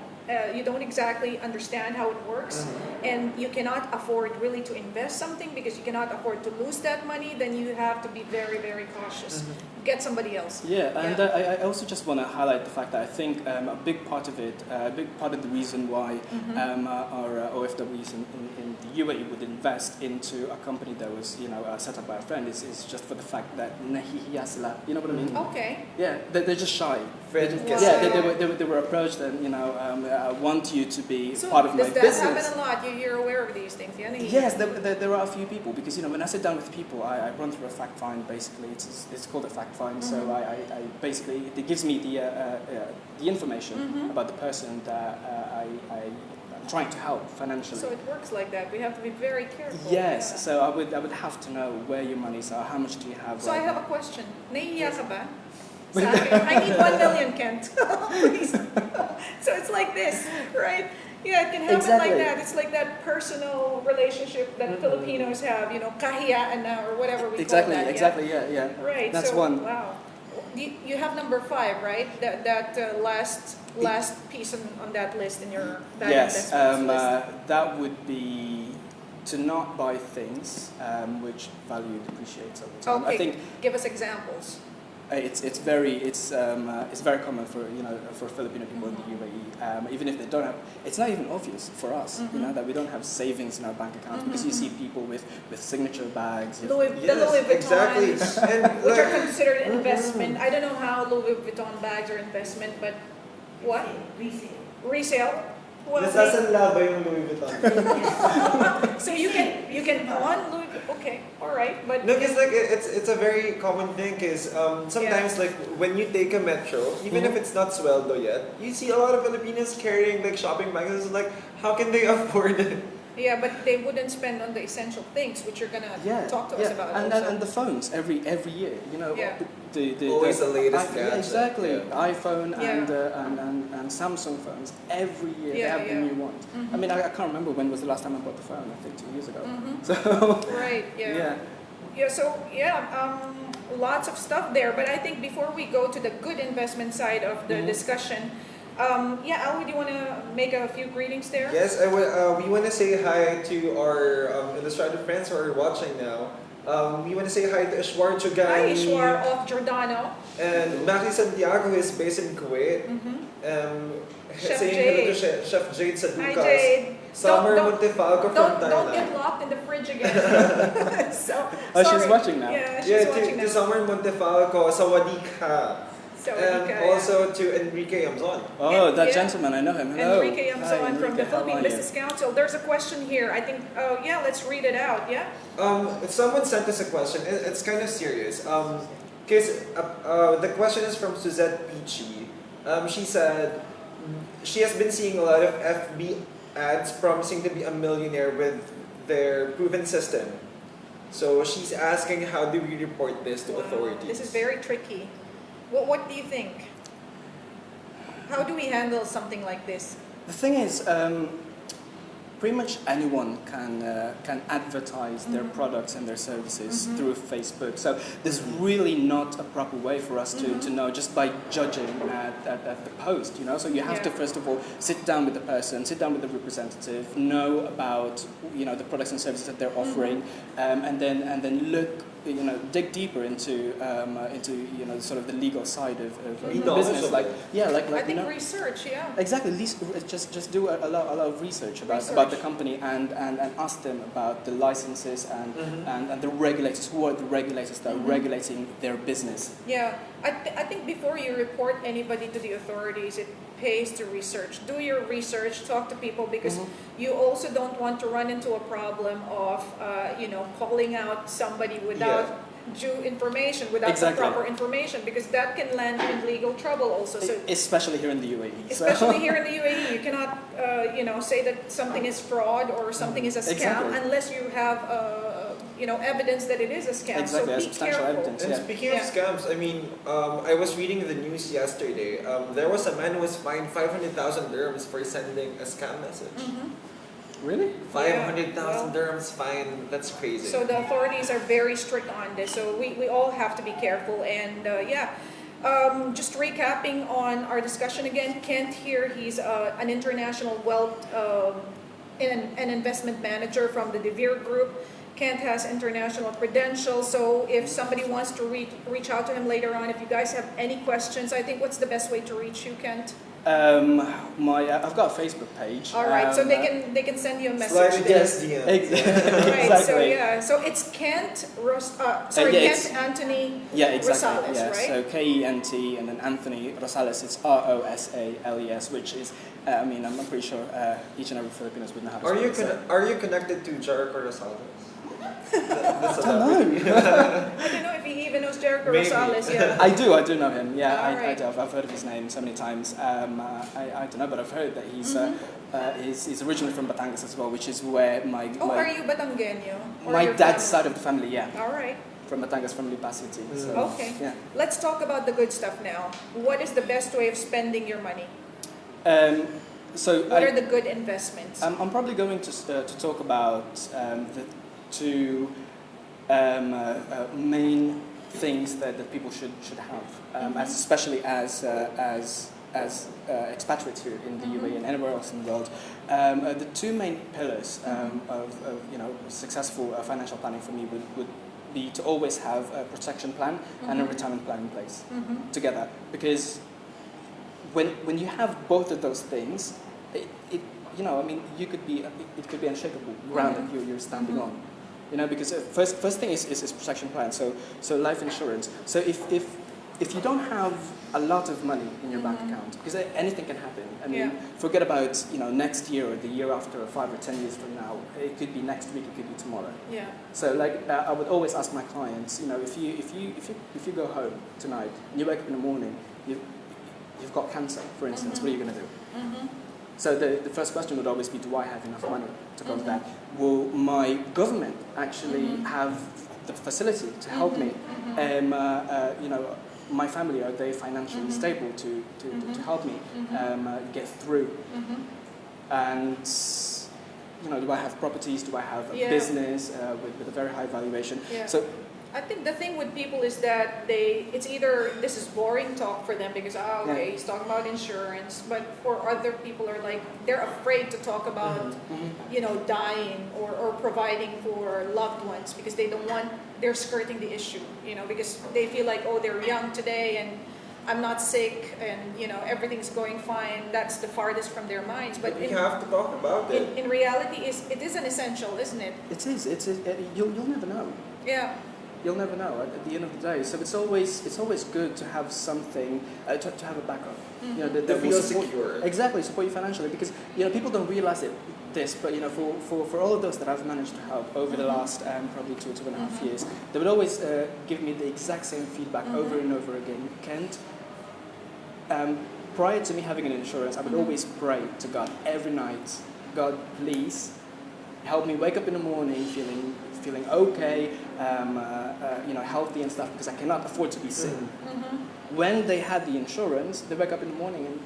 you don't exactly understand how it works, and you cannot afford really to invest something because you cannot afford to lose that money, then you have to be very, very cautious. Get somebody else. Yeah, and I also just want to highlight the fact that I think a big part of the reason why our OFWs in the UAE would invest into a company that was set up by a friend is just for the fact that you know what I mean? Okay. Yeah, they're just shy. They were approached and I want you to be part of my business. Does that happen a lot? You're aware of these things, yeah? Yes, there are a few people because when I sit down with people, I run through a fact find. Basically, it's called a fact find. So I basically it gives me the information about the person that I'm trying to help financially. So it works like that. We have to be very careful. Yes. So I would have to know where your monies are. How much do you have? So I have a question. Nahihiya ka ba? Sa akin, I need 1 million, Kent. Please. So it's like this, right? Yeah, it can happen like that. It's like that personal relationship that Filipinos have, kahiyaan na or whatever we call that. Exactly, yeah. Right. That's so, one. Wow. you have number 5, right? That last piece on that list in your bad Yes, investments list. that would be to not buy things which value depreciates over time. Okay, I think give us examples. it's very common for Filipino people in the UAE, even if they don't have. It's not even obvious for us, that we don't have savings in our bank accounts because you see people with signature bags. The Louis exactly. Vuittons, And which are considered investment. I don't know how Louis Vuitton bags are investment, but what? Resale. Well, nasasanla ba yung Louis Vuitton? so you can pawn Louis Vuitton. Okay, all right, but No, because like it's a very common thing. Because sometimes like when you take a metro, even if it's not sweldo yet, you see a lot of Filipinos carrying like shopping bags. It's like, how can they afford it? yeah, but they wouldn't spend on the essential things, which you're gonna talk to us about. And the phones every year, Yeah. Always the latest gadget. Exactly, Yeah. iPhone and Samsung phones every year they have the new ones. I mean, I can't remember when was the last time I bought the phone. I think 2 years ago. So Right. yeah. So lots of stuff there. But I think before we go to the good investment side of the discussion, Alwi, do you want to make a few greetings there? Yes, we want to say hi to our illustrated friends who are watching now. We want to say hi to Ishwar Chugani. Hi, Ishwar of Giordano. And Maki Santiago, who is based in Kuwait. Chef saying Jade. hello to Chef Jade Saducas. Hi, Jade. Summer Montefalco from Thailand. Don't get locked in the fridge again. She's watching now. Yeah, she's watching to now. Summer Montefalco, Sawadika. And Sawadika, also to Enrique Amzon. Oh, that gentleman, I know him. Hello. Enrique Amzon from the Enrique, how Philippine are you? Business Council. There's a question here. I think, let's read it out, yeah? Someone sent us a question. It's kind of serious. Because the question is from Suzette Peachy. She said she has been seeing a lot of FB ads promising to be a millionaire with their proven system. So she's asking, how do we report this to authorities? This is very tricky. What do you think? How do we handle something like this? The thing is, pretty much anyone can advertise their products and their services through Facebook. So there's really not a proper way for us to know just by judging at the post. So you have to first of all sit down with the person, sit down with the representative, know about the products and services that they're offering, and then look. Dig deeper into sort of the legal side of business. I think research, Exactly. At least just do a lot of research about the company and ask them about the licenses and the regulators. Who are the regulators that are regulating their business? Yeah, I think before you report anybody to the authorities, it pays to research. Do your research, talk to people, because you also don't want to run into a problem of calling out somebody without due information, without the proper information, because that can land you in legal trouble also. So especially here in the UAE. Especially here in the UAE, you cannot say that something is fraud or something is a scam unless you have evidence that it is a scam. Exactly, so be substantial careful. evidence. And speaking of scams, I mean, I was reading the news yesterday. There was a man who was fined 500,000 dirhams for sending a scam message. Really? 500,000 dirhams fine. That's crazy. So the authorities are very strict on this. So we all have to be careful. And just recapping on our discussion again, Kent here, he's an international wealth and investment manager from the DeVere group. Kent has international credentials, so if somebody wants to reach out to him later on, if you guys have any questions, I think what's the best way to reach you, Kent? I've got a Facebook page. All right, so they can send you a message. Slide into his DM. Right, so it's Kent Kent Anthony Rosales, right? So Kent and then Anthony Rosales. It's Rosales, which is I'm pretty sure each and every Filipinos would know how to spell it. Are you connected to Jericho Rosales? I don't know. I don't know if he even knows Jericho Rosales. Yeah. I do know him. Yeah, Right. I do. I've heard of his name so many times. I don't know, but I've heard that he's originally from Batangas as well, which is where my are you Batangueño? My dad's side of the family, yeah. All right. From Batangas, from Lipa City. So, Okay. Yeah. Let's talk about the good stuff now. What is the best way of spending your money? What are the good investments? I'm probably going to talk about the two main things that people should have, especially as expatriates here in the UAE and anywhere else in the world. The two main pillars of successful financial planning for me would be to always have a protection plan and a retirement plan in place together, because when you have both of those things, you could be it could be unshakable ground that you're standing on. Because first thing is protection plan. So life insurance. So if you don't have a lot of money in your bank account, because anything can happen. I mean, forget about next year or the year after, or 5 or 10 years from now. It could be next week. It could be tomorrow. Yeah. So I would always ask my clients, if you go home tonight and you wake up in the morning, you've got cancer, for instance. What are you going to do? So the first question would always be, do I have enough money to cover that? Will my government actually have the facility to help me? My family, are they financially stable to help me get through? And do I have properties? Do I have a business with a very high valuation? Yeah. So I think the thing with people is that it's either this is boring talk for them because he's talking about insurance, but for other people are like they're afraid to talk about dying or providing for loved ones because they're skirting the issue, because they feel like they're young today and I'm not sick and everything's going fine. That's the farthest from their minds. But we have to talk about it. In reality, it is an essential, isn't it? It is. You'll never know. Yeah. You'll never know at the end of the day. So it's always good to have something, to have a backup. That feel will support, secure. Exactly, support you financially, because people don't realize this, but for all of those that I've managed to help over the last probably 2.5 years, they would always give me the exact same feedback over and over again. Kent, prior to me having an insurance, I would always pray to God every night, God, please help me wake up in the morning feeling okay, healthy and stuff, because I cannot afford to be sick. When they had the insurance, they wake up in the morning and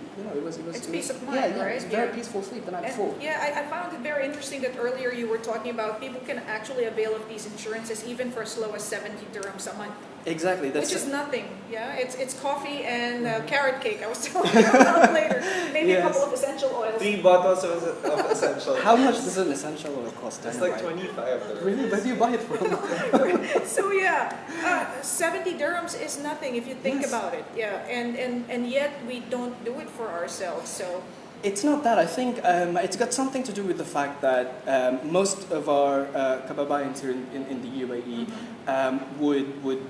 it's peace of mind, right? It was very peaceful sleep the night before. Yeah, I found it very interesting that earlier you were talking about people can actually avail of these insurances even for as low as 70 dirhams a month. Exactly. Which is nothing, yeah? It's coffee and carrot cake, I was telling you about later. Maybe a couple of essential oils. 3 bottles of essential. How much does an essential oil cost? It's like 25. Really? Where do you buy it from? So 70 dirhams is nothing if you think about it. Yeah, and yet we don't do it for ourselves, so... It's not that. I think it's got something to do with the fact that most of our kababayans here in the UAE would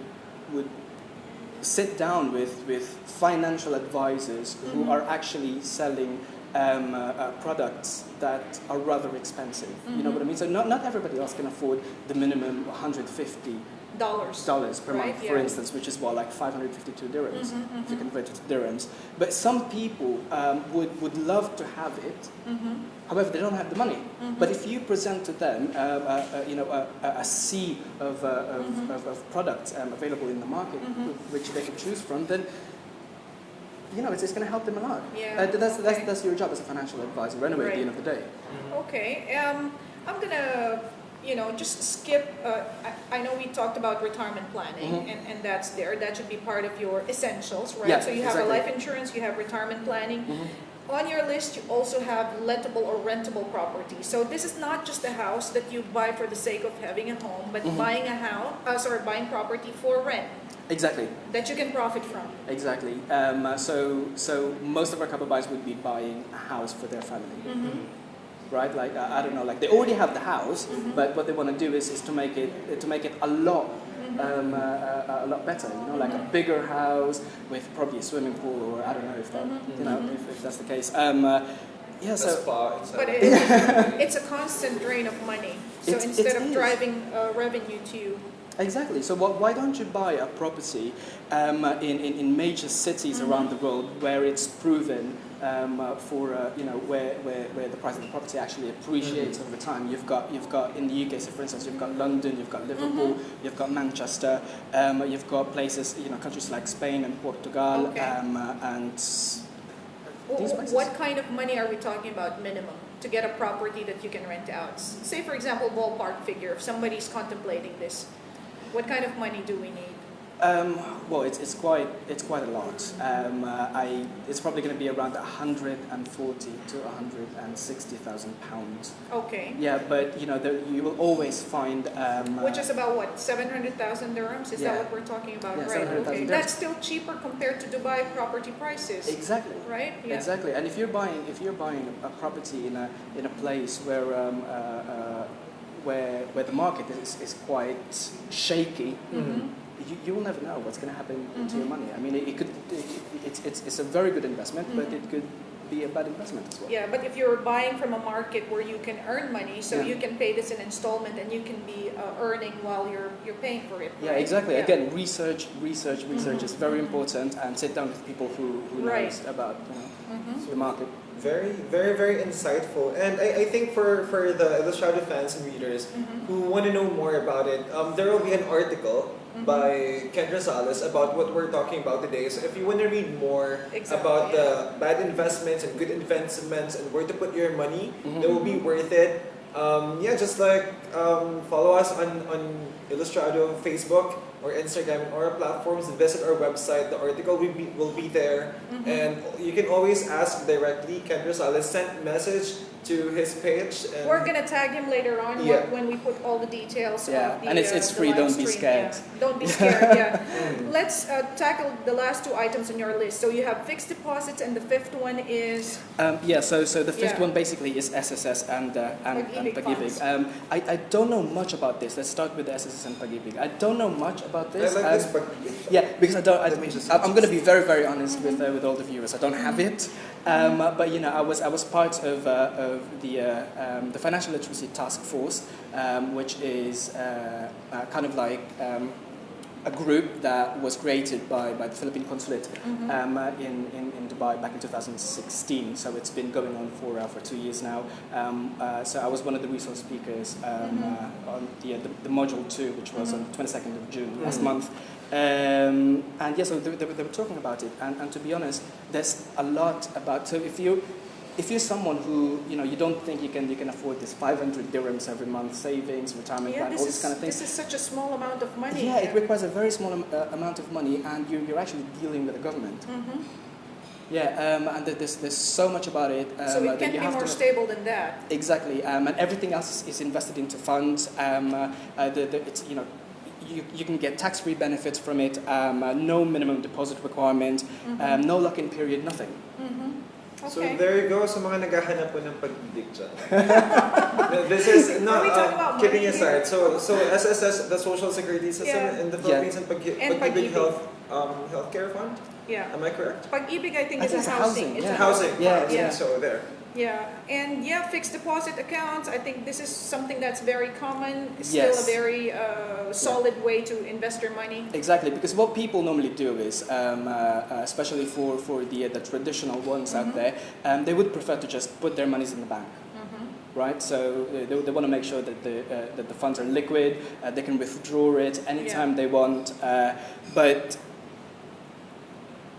sit down with financial advisors who are actually selling products that are rather expensive. You know what I mean? So not everybody else can afford the minimum $150 per month, for instance, which is like 552 dirhams if you convert it to dirhams. But some people would love to have it. However, they don't have the money. But if you present to them, a sea of products available in the market, which they can choose from, then it's going to help them a lot. Yeah. That's your job as a financial advisor, anyway. At the end of the day. Okay. I'm gonna. Just skip, I know we talked about retirement planning, and that's there. That should be part of your essentials, right? Yeah, so you have a life insurance, you have retirement planning. On your list, you also have lettable or rentable property. So this is not just a house that you buy for the sake of having a home, but buying buying property for rent. Exactly. That you can profit from. Exactly. So most of our kababayans would be buying a house for their family. Right, like I don't know, like they already have the house, but what they want to do is to make it a lot better. Like a bigger house with probably a swimming pool, or I don't know if that, if that's the case. But it's a constant drain of money. So instead of driving revenue to you. Exactly. So why don't you buy a property in major cities around the world where it's proven where the price of the property actually appreciates over time. You've got in the UK, so for instance, you've got London, you've got Liverpool, you've got Manchester, you've got places, countries like Spain and Portugal, and these places. What kind of money are we talking about minimum to get a property that you can rent out? Say, for example, ballpark figure, if somebody's contemplating this, what kind of money do we need? Well, it's quite a lot. It's probably going to be around 140 to 160,000 pounds. Okay. Yeah, but you will always find. Which is about what, 700,000 dirhams? Is that what we're talking about? Yeah, right. 700,000 Okay. dirhams. That's still cheaper compared to Dubai property prices. Exactly. Right. Yeah. Exactly. And if you're buying a property in a place where the market is quite shaky. Mm-hmm. You will never know what's going to happen to your money. I mean, it's a very good investment, but it could be a bad investment as well. Yeah, but if you're buying from a market where you can earn money, so Yeah. you can pay this in installment and you can be earning while you're paying for it. Yeah, right? exactly. Yeah. Again, research is very important, and sit down with people who Right. knows about the market. Very, very, very insightful. And I think for the Illustrado fans and readers who want to know more about it, there will be an article by Ken Rosales about what we're talking about today. So if you want to read more about the bad investments and good investments and where to put your money, it will be worth it. Just follow us on Illustrado Facebook or Instagram or our platforms. Visit our website. The article will be there, and you can always ask directly. Ken Rosales sent message to his page. And We're gonna tag him later on when we put all the details of the and it's the free. live Don't be stream. scared. Yeah. Don't be scared. Yeah. Let's tackle the last two items on your list. So you have fixed deposits, and the fifth one is So the fifth one basically is SSS and Pag-ibig Pag-ibig. I don't know much about this. Let's start with the SSS and Pag-ibig. I don't know much about this. I like this Pag-ibig. Yeah, because I'm going to be very, very honest with all the viewers. I don't have it, but I was part of the Financial Literacy Task Force, which is kind of like a group that was created by the Philippine Consulate in Dubai back in 2016. So it's been going on for 2 years now. So I was one of the resource speakers on the module 2, which was on the 22nd of June last month. So they were talking about it, and to be honest, there's a lot about. So if you're someone who you don't think you can afford this 500 dirhams every month savings, retirement plan, all this kind of things. This is such a small amount of money. Yeah, it requires a very small amount of money, and you're actually dealing with the government. And there's so much about it. So it can't be more stable than that. Exactly, and everything else is invested into funds. It's you can get tax-free benefits from it. No minimum deposit requirement. No lock-in period. Nothing. Okay. So there you go sa mga naghahanap po ng pag-ibig dyan. This is not kidding aside. So SSS, the social security system in the Philippines, and Pag-ibig healthcare fund. Yeah. Am I correct? Pag-ibig, I think, is a housing. It's a housing. Yeah. So there. Yeah, and fixed deposit accounts. I think this is something that's very common. Still a very solid way to invest your money. Exactly, because what people normally do is, especially for the traditional ones out there, they would prefer to just put their monies in the bank. Right, so they want to make sure that the funds are liquid. They can withdraw it anytime they want. But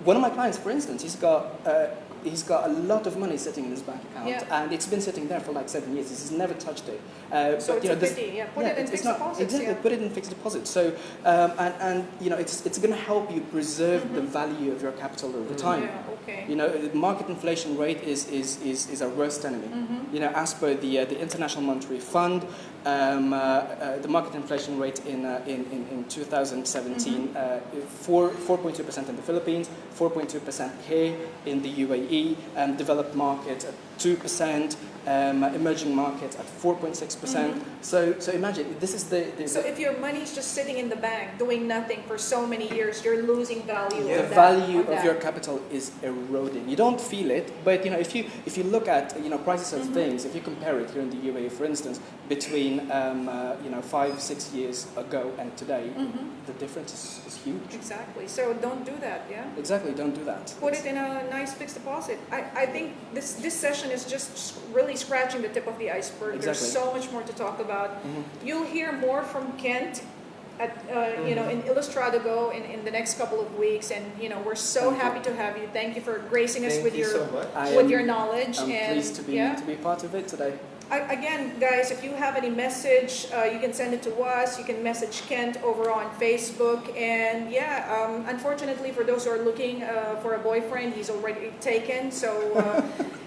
one of my clients, for instance, he's got a lot deposit sitting in his bank account, and it's been sitting there for like 7 years. He's never touched it. So it's a pity. Put it in fixed deposits. Exactly, put it in fixed deposits. So, it's going to help you preserve the value of your capital over time. Yeah, okay. The market inflation rate is our worst enemy. As per the International Monetary Fund, the market inflation rate in 2017, 4.2% in the Philippines, 4.2% here in the UAE, developed markets at 2%, emerging markets at 4.6%. So imagine, this is the So if your money is just sitting in the bank doing nothing for so many years, you're losing value. The value of your capital is eroding. You don't feel it, but if you look at prices of things, if you compare it here in the UAE, for instance, between 5-6 years ago and today, the difference is huge. Exactly. So don't do that. Yeah. Exactly. Don't do that. Put it in a nice fixed deposit. I think this session is just really scratching the tip of the iceberg. Exactly. There's so much more to talk about. You'll hear more from Kent at in Illustrado Go in the next couple of weeks, and we're so happy to have you. Thank you for gracing us with your knowledge. I'm pleased to be part of it today. Again, guys, if you have any message, you can send it to us. You can message Kent over on Facebook. And yeah, unfortunately, for those who are looking for a boyfriend, he's already taken. So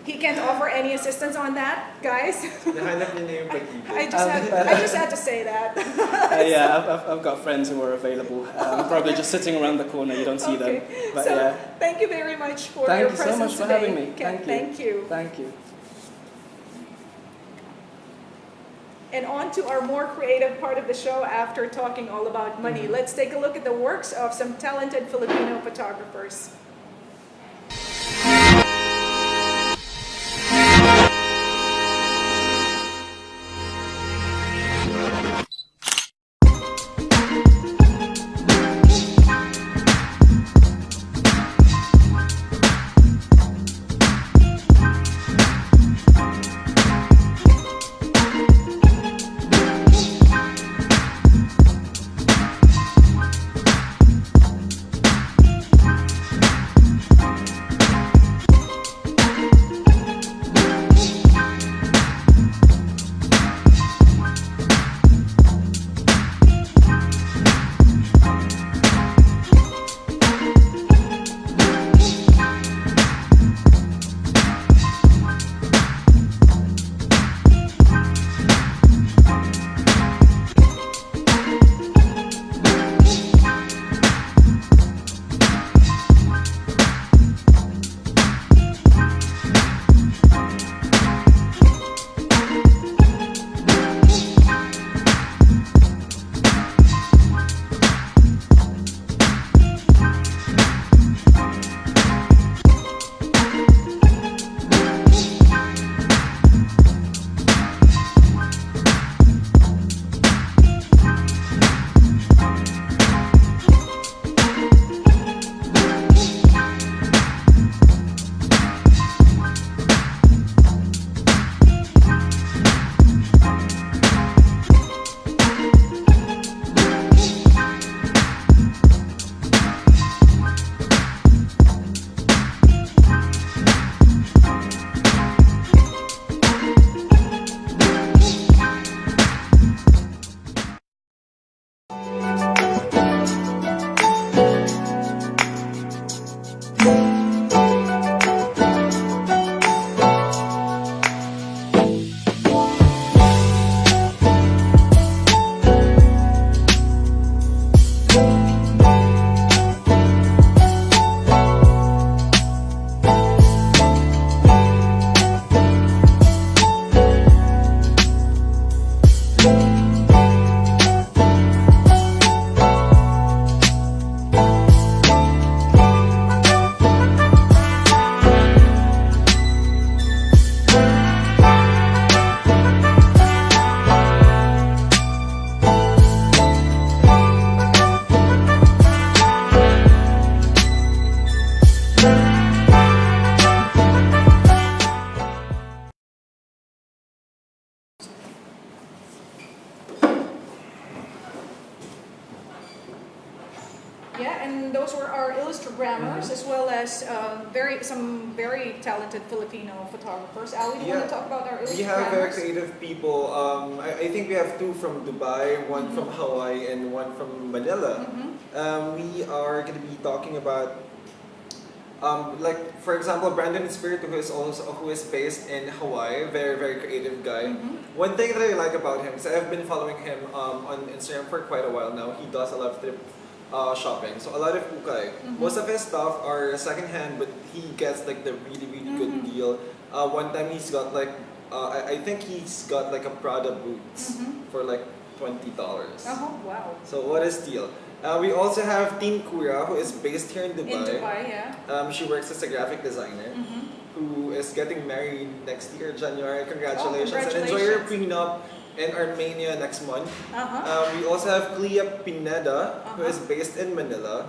he can't offer any assistance on that, guys. I just had to say that. Yeah, I've got friends who are available. Probably just sitting around the corner. You don't see them. But so, yeah. Thank you very much for your presence today. Thank you so much for having me. Kent, thank you. Thank you. And on to our more creative part of the show after talking all about money. Let's take a look at the works of some talented Filipino photographers. And those were our Illustragrammers, as well as some very talented Filipino photographers. Ali, do you want to talk about our Illustragrammers? We have very creative people. I think we have two from Dubai, one from Hawaii, and one from Manila. We are going to be talking about, like for example, Brandon Spirit, who is based in Hawaii, very creative guy. One thing that I like about him is I've been following him on Instagram for quite a while now. He does a lot of thrift shopping, so a lot of ukay. Most of his stuff are secondhand, but he gets like the really good deal. One time he's got like I think he's got like a Prada boots for like $20. Oh wow! So what a steal! We also have Team Kura, who is based here in Dubai. In Dubai, yeah. She works as a graphic designer, who is getting married next year, January. Congratulations. And enjoy your prenup in Armenia next month. We also have Clea Pineda, who is based in Manila.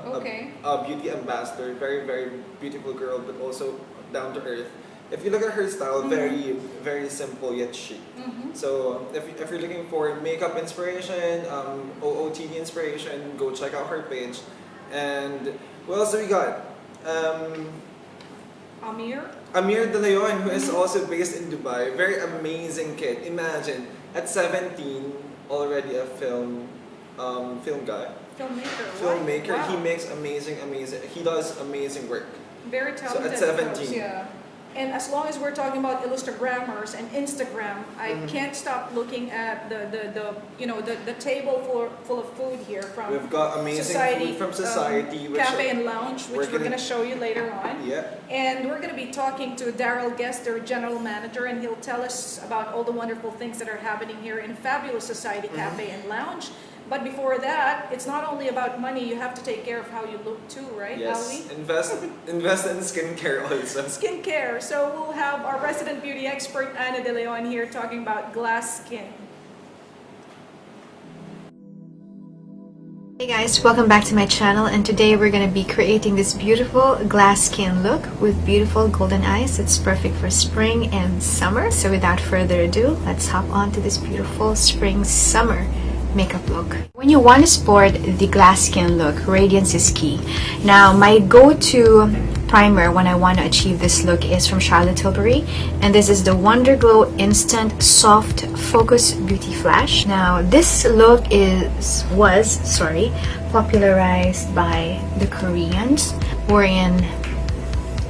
A beauty ambassador, very beautiful girl, but also down to earth. If you look at her style, very simple yet chic. So if you're looking for makeup inspiration, OOTD inspiration, go check out her page. And what else do we got? Amir De Leon, who is also based in Dubai. Very amazing kid. Imagine, at 17, already a film guy. Filmmaker. Wow. He makes amazing. He does amazing work. Very talented. So at 17. Folks, yeah. And as long as we're talking about Illustragrammers and Instagram, I can't stop looking at the table full of food here from. We've got amazing food from Society, which Cafe and Lounge, which we're gonna show you later on. Yeah. And we're gonna be talking to Daryl Guest, their general manager, and he'll tell us about all the wonderful things that are happening here in fabulous Society Cafe and Lounge. But before that, it's not only about money, you have to take care of how you look too, right, Yes, Ali? invest in skincare also. Skincare. So we'll have our resident beauty expert, Ana De Leon, here talking about glass skin. Hey guys, welcome back to my channel, and today we're going to be creating this beautiful glass skin look with beautiful golden eyes. It's perfect for spring and summer. So without further ado, let's hop on to this beautiful spring-summer makeup look. When you want to sport the glass skin look, radiance is key. Now, my go-to primer when I want to achieve this look is from Charlotte Tilbury, and this is the Wonder Glow Instant Soft Focus Beauty Flash. Now, this look was popularized by the Koreans, wherein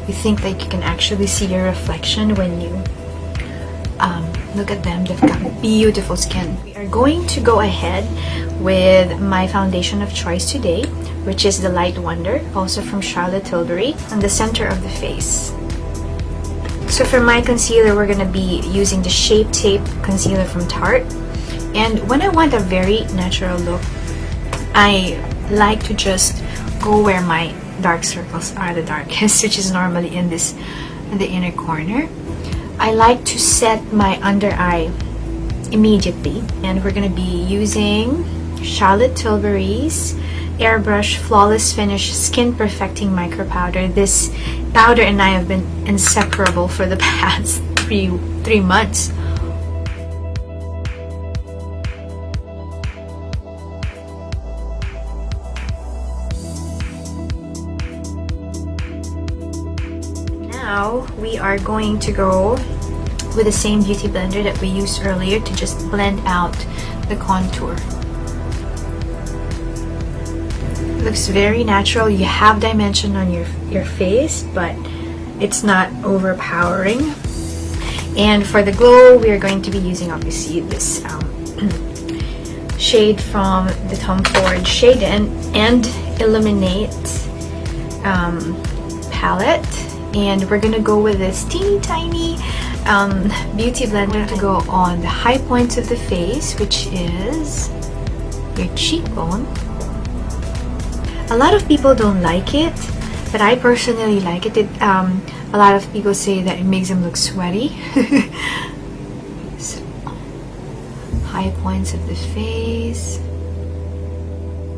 you think that you can actually see your reflection when you look at them. They've got beautiful skin. We are going to go ahead with my foundation of choice today, which is the Light Wonder, also from Charlotte Tilbury, on the center of the face. So for my concealer, we're going to be using the Shape Tape concealer from Tarte. And when I want a very natural look, I like to just go where my dark circles are the darkest, which is normally in the inner corner. I like to set my under eye immediately, and we're going to be using Charlotte Tilbury's Airbrush Flawless Finish Skin Perfecting Micro Powder. This powder and I have been inseparable for the past three months. Now we are going to go with the same beauty blender that we used earlier to just blend out the contour. It looks very natural. You have dimension on your face, but it's not overpowering. And for the glow, we are going to be using obviously this shade from the Tom Ford Shade and Illuminate palette. And we're gonna go with this teeny tiny beauty blender to go on the high points of the face, which is your cheekbone. A lot of people don't like it, but I personally like it. A lot of people say that it makes them look sweaty. So, high points of the face.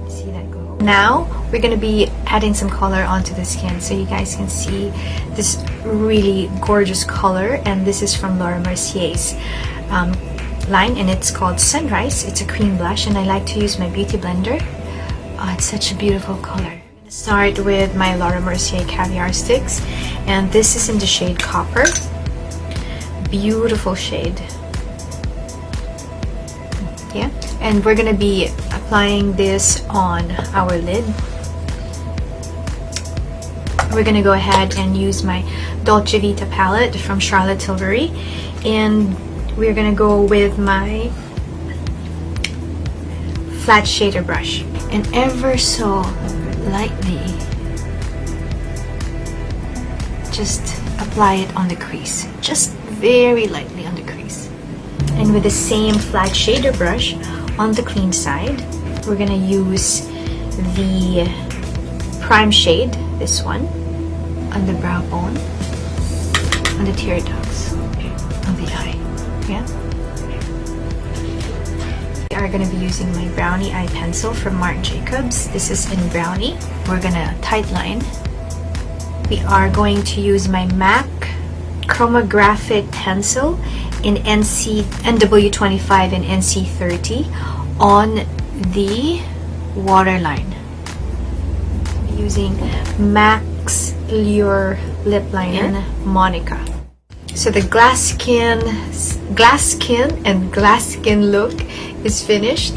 See that go? Now we're gonna be adding some color onto the skin so you guys can see this really gorgeous color, and this is from Laura Mercier's line, and it's called Sunrise. It's a cream blush, and I like to use my beauty blender. Oh, it's such a beautiful color. I'm gonna start with my Laura Mercier Caviar Sticks, and this is in the shade Copper. Beautiful shade. Yeah, and we're gonna be applying this on our lid. We're gonna go ahead and use my Dolce Vita palette from Charlotte Tilbury, and we're gonna go with my flat shader brush, and ever so lightly just apply it on the crease, just very lightly on the crease. And with the same flat shader brush on the clean side, we're gonna use the prime shade, this one, on the brow bone, on the tear ducts of the eye. Yeah. We are going to be using my Brownie Eye Pencil from Marc Jacobs. This is in Brownie. We're going to tightline. We are going to use my MAC Chromographic Pencil in NW25 and NC30 on the waterline. Using MAC's your lip liner, Monica. So the glass skin look is finished.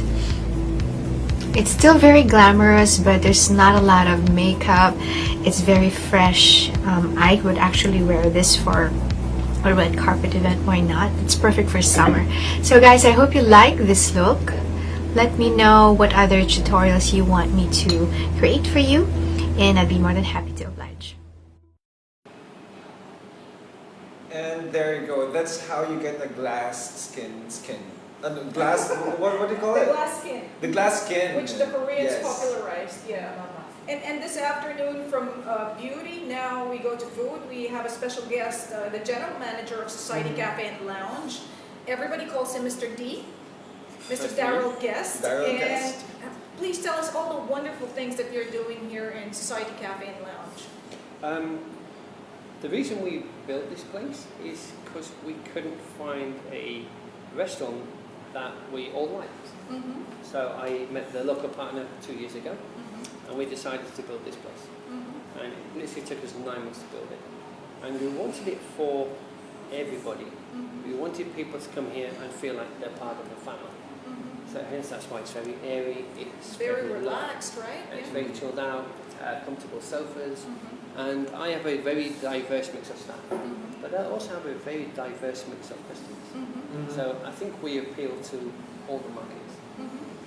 It's still very glamorous, but there's not a lot of makeup. It's very fresh. I would actually wear this for a red carpet event. Why not? It's perfect for summer. So guys, I hope you like this look. Let me know what other tutorials you want me to create for you, and I'd be more than happy to oblige. And there you go. That's how you get a glass skin. Glass. What do you call it? The glass skin. The glass skin. Which the Koreans Yes. popularized. Yeah. And this afternoon from beauty, now we go to food. We have a special guest, the general manager of Society Cafe and Lounge. Everybody calls him Mr. D. Mr. Daryl Guest. Daryl Guest. Please tell us all the wonderful things that you're doing here in Society Cafe and Lounge. The reason we built this place is because we couldn't find a restaurant that we all liked. So I met the local partner 2 years ago, and we decided to build this place. And it literally took us 9 months to build it. And we wanted it for everybody. We wanted people to come here and feel like they're part of the family. So hence that's why it's very airy, it's Very relaxed, right? It's very chilled out, comfortable sofas. And I have a very diverse mix of staff, but I also have a very diverse mix of customers. So I think we appeal to all the markets.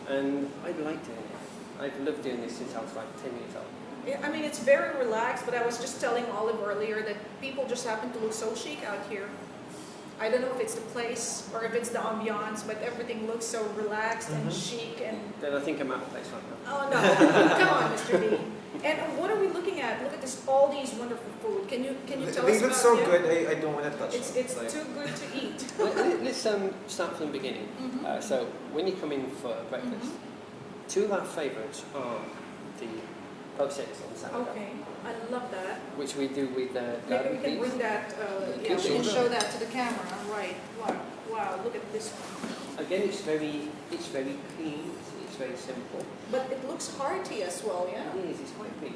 And I like doing it. I've loved doing this since I was like 10 years old. Yeah, I mean, it's very relaxed, but I was just telling Olive earlier that people just happen to look so chic out here. I don't know if it's the place or if it's the ambiance, but everything looks so relaxed and chic. And Then I think I'm out of place right now. oh no, come on, Mr. D. And what are we looking at? Look at this, all these wonderful food. Can you tell us about They look so them? good. I don't want to touch It's them. Like- too good to eat. Let's start from the beginning. So when you come in for breakfast, two of our favourites are the poached eggs on salad. Okay, I love that. Which we do with Maybe garlic we can peas. bring that. Yeah, we can show that to the camera. Right. Wow. Wow. Look at this one. Again, it's very clean. It's very simple. But it looks hearty as well. Yeah. It is. It's quite big.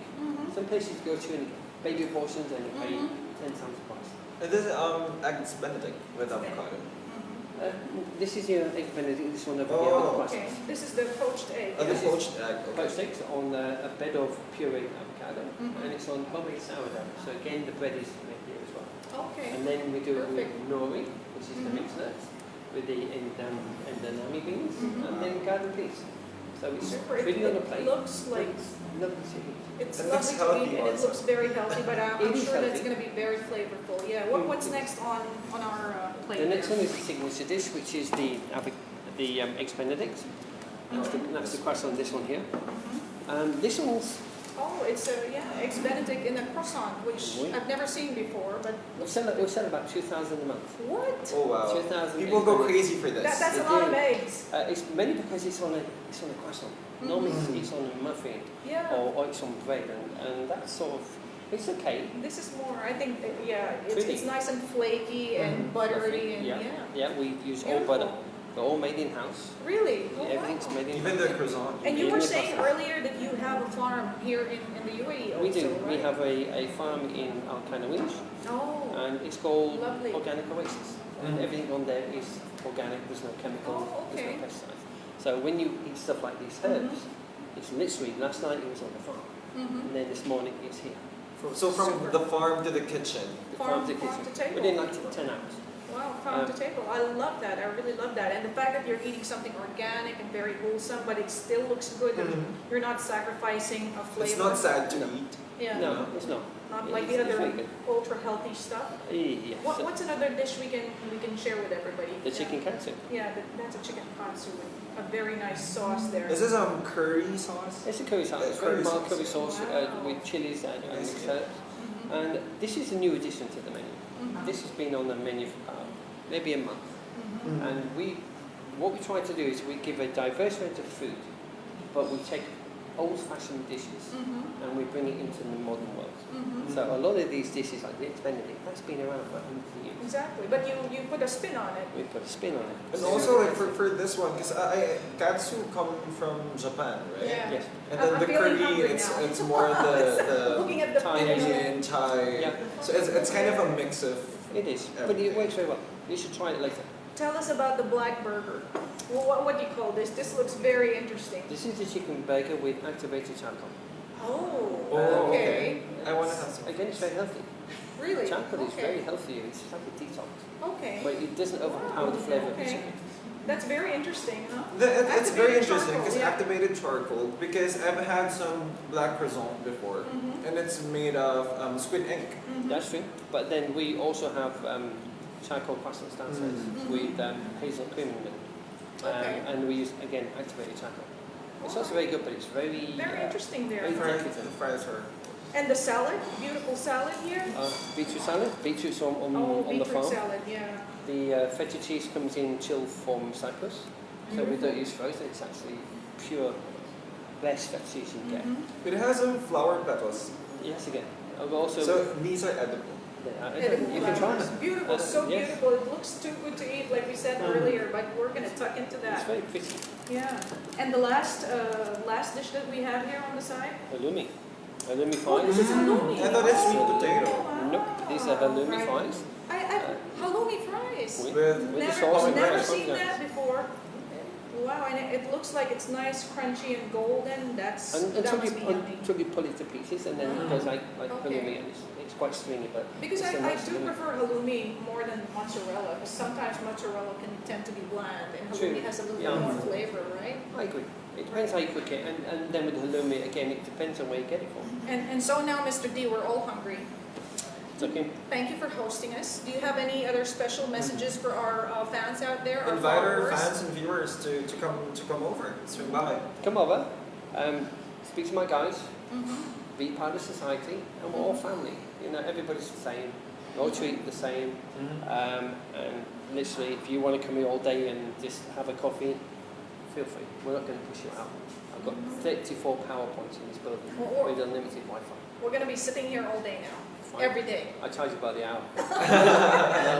Some places you go to and baby portions and you pay 10 times the price. This is eggs Benedict with avocado. This is your egg Benedict. This one over here with the Oh, crust. okay. This is the poached egg. Oh, the yes. poached egg. Okay. Poached eggs on a bed of pureed avocado, and it's on homemade sourdough. So again, the bread is made here as well. Okay. And then we do it with Perfect. nori, which is the mixed nuts, with the endamami beans, and then garden peas. So it's Super. pretty on the plate. It looks like It's lovely to eat. it's It looks lovely to eat, healthy and it also. looks very healthy. But I'm It is sure that's healthy. going to be very flavorful. Yeah. What's next on our plate? The next here? one is the signature dish, which is the eggs Benedict. That's the crust on this one here. This one's Oh, it's eggs Benedict in a croissant, which Oui. I've never seen before. But we'll sell about 2,000 a month. what? Oh wow. 2,000 People eggs go Benedict. crazy for this. That's They a lot do. of eggs. It's mainly because it's on a croissant. Normally it's on a muffin Yeah. or it's on bread, and that's sort of it's okay. This is more. I think. It's Pretty. nice and flaky and buttery and Yeah, we use all Beautiful. butter. They're all made in house. Really. Oh, Everything's wow. made in Even the croissant. And you Even were the saying croissant. earlier that you have a farm here in the UAE also, We do. right? We have a farm in Al Kanawinj, Oh. and it's called Lovely. Organic Oasis. And everything on there is organic. There's no chemical. Oh, okay. There's no pesticides. So when you eat stuff like these herbs, it's literally last night it was on the farm, and then this morning it's here. So from Super. the farm to the kitchen. The Farm to to kitchen table. within like 10 hours. Wow, farm to table. I love that. I really love that. And the fact that you're eating something organic and very wholesome, but it still looks good. You're not sacrificing a flavor. It's not sad to No. eat. Yeah. No, it's not. Not like It's- the it's very other good. ultra healthy stuff. Yeah. So What's another dish we can share with everybody? the chicken katsu. Yeah, that's a chicken katsu with a very nice sauce there. Is this curry sauce? It's a curry sauce. It's Curry very mild sauce. curry sauce Wow. with chilies and Nice. mixed herbs. And this is a new addition to the menu. This has been on the menu for about maybe a month. And what we try to do is we give a diverse range of food, but we take old-fashioned dishes, and we bring it into the modern world. So a lot of these dishes, like the Benedict, that's been around for hundreds of years. Exactly, but you put a spin on it. We put a spin on it. And also, like for this one, because katsu come from Japan, right? Yeah. Yes. And then I'm the feeling curry, hungry it's now. it's more the Looking at the Indian, Thai. Yeah. So it's kind of a mix of. It is, but it works very well. You should try it later. Tell us about the black burger. Well, what do you call this? This looks very interesting. This is the chicken burger with activated charcoal. Oh, okay. I want to have some. Again, it's very healthy. Really? Charcoal is Okay. very healthy. It's like a detox. Okay. But it doesn't overpower the flavour of the Okay. chicken. That's very interesting, huh? It's very Activated interesting charcoal, because yeah. activated charcoal, because I've had some black croissant before, and it's made of squid ink. That's true. But then we also have charcoal croissants downstairs with hazelnut cream in the middle. Okay. And we use, again, activated charcoal. It's also very good, but it's very... Very interesting there. very The delicate. fries are. And the salad, beautiful salad here. Beetroot salad. Beetroot's on the Beetroot farm. salad, yeah. The feta cheese comes in chilled from Cyprus. So we don't use frozen, it's actually pure, best feta cheese you can get. It has some flower petals. Yes, again. I've also... So these are edible. You can try It's it. beautiful, so Yes. beautiful. It looks too good to eat, like we said earlier, but we're gonna tuck into It's that. very pretty. Yeah. And the last dish that we have here on the side. Halloumi. Halloumi Oh, fries. this is halloumi. I thought it's sweet Oh, potato. wow. Nope, these are halloumi Right. fries. Halloumi fries. With With the sauce and Never rice. seen that before. Wow, and it looks like it's nice, crunchy, and golden. That Until must be yummy. you pull it to pieces, and then it goes like halloumi, and it's quite stringy, but Because it's I a nice do halloumi. prefer halloumi more than mozzarella, because sometimes mozzarella can tend to be bland, and halloumi True. has a little Yeah. bit more flavor, right? I agree. It depends how you cook it, and then with halloumi, again, it depends on where you get it from. And so now, Mr. D, we're all hungry. It's okay. Thank you for hosting us. Do you have any other special messages for our fans out there? Our Invite our followers? fans and viewers to come over, swing by. Come over, speak to my guys, be part of society, and we're all family. You know, everybody's the same, we're all treated the same, and literally, if you want to come here all day and just have a coffee, feel free. We're not going to push you out. I've got 34 PowerPoints in this building with unlimited Wi-Fi. We're going to be sitting here all day now, Fine. every day. I charge you by the hour.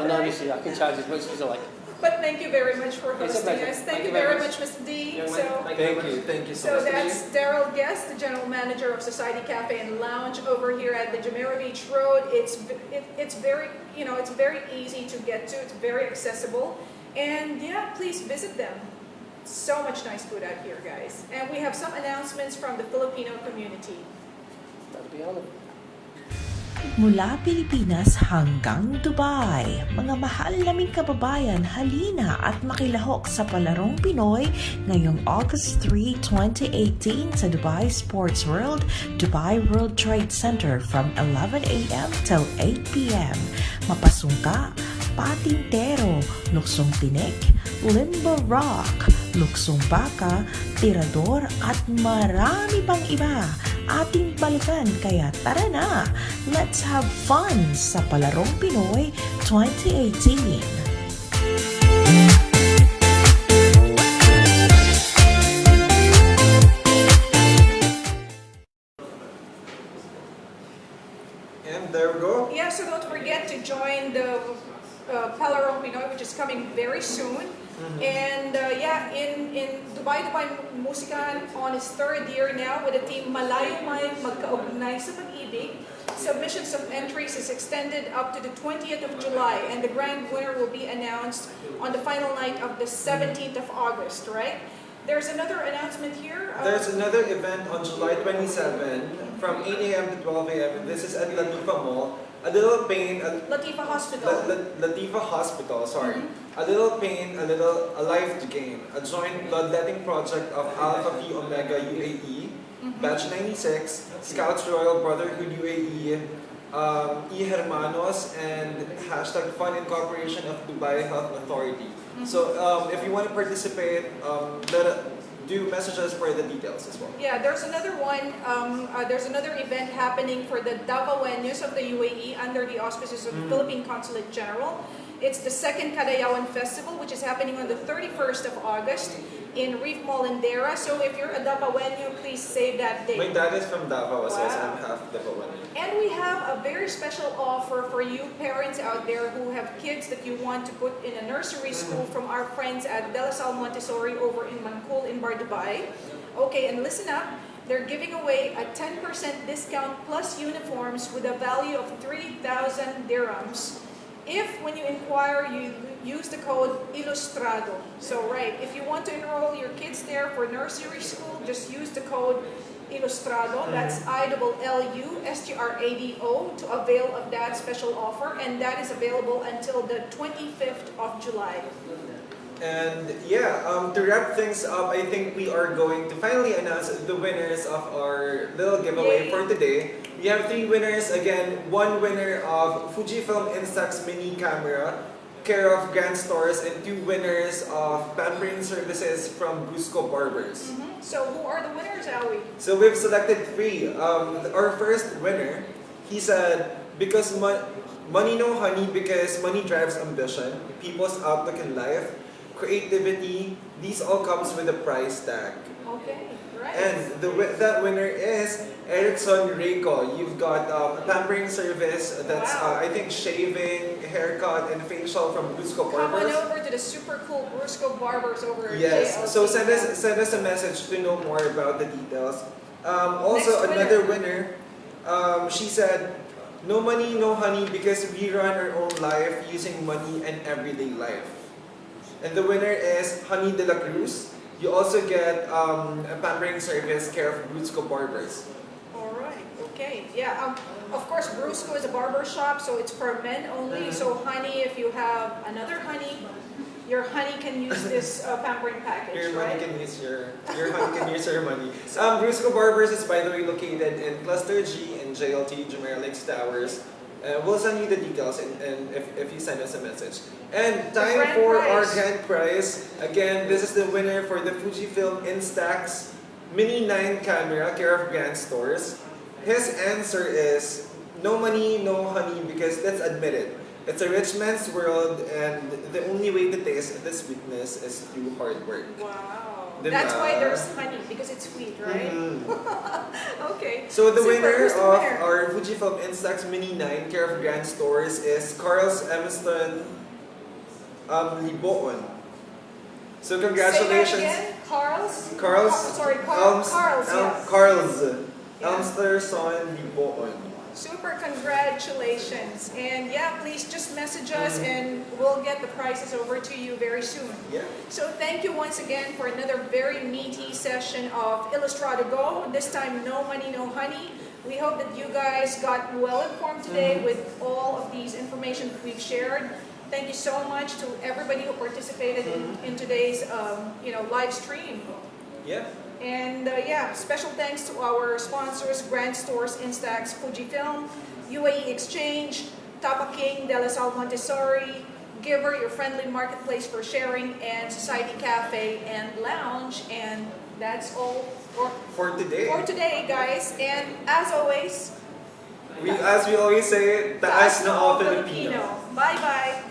No, honestly, I can charge as much as I like. But thank you very much for It's a hosting pleasure. us. Thank you very much, Mr. D. Young man, So, Thank you so so much. that's Daryl Guest, the general manager of Society Cafe and Lounge over here at the Jumeirah Beach Road. It's very, it's very easy to get to. It's very accessible, and yeah, please visit them. So much nice food out here, guys. And we have some announcements from the Filipino community. That'll be all of it. Mula Pilipinas hanggang Dubai, mga mahal naming kababayan, halina at makilahok sa Palarong Pinoy ngayong August 3, 2018 sa Dubai Sports World, Dubai World Trade Center from 11 a.m. till 8 p.m. Mapasungka, patintero, luksong tinik, limbo rock, luksong baka, tirador at marami pang iba. Ating balikan, kaya tara na! Let's have fun sa Palarong Pinoy 2018! And there we go. Yeah, so don't forget to join the Palarong Pinoy, which is coming very soon. And yeah, in Dubai Musikan on its third year now with the team Malayo May Magkaugnay sa Pag-ibig. Submissions of entries is extended up to the 20th of July, and the grand winner will be announced on the final night of the 17th of August, right? There's another announcement here. There's another event on July 27 from 8 a.m. to 12 a.m. and this is at Latifa Mall. A little pain. Latifa Hospital. Latifa Hospital, sorry. A little pain, a life to gain. A joint bloodletting project of Alpha Phi Omega UAE, Batch 96, Scouts Royal Brotherhood UAE, Hermanos, and hashtag Fun Incorporation of Dubai Health Authority. So if you want to participate, do message us for the details as well. Yeah, there's another one. There's another event happening for the Davaoenos of the UAE under the auspices of the Philippine Consulate General. It's the second Kadayawan Festival, which is happening on the 31st of August. in Reef Mall in Dera. So if you're a Davaoenyo, please save that date. My dad is from Davao as well, so Wow. I'm half Davaoenyo. And we have a very special offer for you parents out there who have kids that you want to put in a nursery school from our friends at De La Salle Montessori over in Mancul in Bardubai. Okay, and listen up. They're giving away a 10% discount plus uniforms with a value of 3,000 dirhams. If, when you inquire, you use the code Illustrado. So, right, if you want to enroll your kids there for nursery school, just use the code Illustrado. That's ILLUSTRADO to avail of that special offer. And that is available until the 25th of July. And yeah, to wrap things up, I think we are going to finally announce the winners of our little giveaway for today. We have 3 winners. Again, 1 winner of Fujifilm Instax Mini Camera, care of Grand Stores, and 2 winners of pampering services from Brusco Barbers. So who are the winners, Awi? So we've selected 3. Our first winner, he said, because money no honey, because money drives ambition, people's outlook in life, creativity, these all comes with a price tag. Okay, right. And that winner is Erickson Reiko. You've got a pampering service that's, I think, shaving, haircut, and facial from Brusco Come Barbers. on over to the super cool Brusco Barbers over Yes, JLC. so send us a message to know more about the details. Also, Next another winner, she said, no money, no honey, because we run our own life using money and everyday life. And the winner is Honey de la Cruz. You also get a pampering service care of Brusco Barbers. Alright, okay. Yeah, of course, Brusco is a barber shop, so it's for men only. So, honey, if you have another honey, your honey can use this pampering package, Your right? honey can use your honey can use your money. Brusco Barbers is, by the way, located in Cluster G in JLT, Jumeirah Lakes Towers. We'll send you the details and if you send us a message. And time for our grand prize. Again, this is the winner for the Fujifilm Instax Mini 9 camera, care of Grand Stores. His answer is, no money, no honey, because let's admit it. It's a rich man's world, and the only way to taste the sweetness is through hard work. Wow. Diba? That's why there's honey, because it's sweet, right? Okay. So the Super. winner Who's the of winner? our Fujifilm Instax Mini 9 care of Grand Stores is Carl's Emerson Liboon. So congratulations. Say that again. Carl's? Carl's. Carl's, yeah. Carl's. Elmsterson Liboon. Super congratulations. And yeah, please just message us and we'll get the prices over to you very soon. Yeah. So thank you once again for another very meaty session of Illustrado Go. This time, no money, no honey. We hope that you guys got well informed today with all of these information that we've shared. Thank you so much to everybody who participated in today's live stream. Yeah. And yeah, special thanks to our sponsors, Grand Stores, Instax, Fujifilm, UAE Exchange, Tapa King, De La Salle Montessori, Giver, your friendly marketplace for sharing, and Society Cafe and Lounge. And that's all for today. For today, guys. And as always, as we always say, taas na all Filipino. Bye-bye.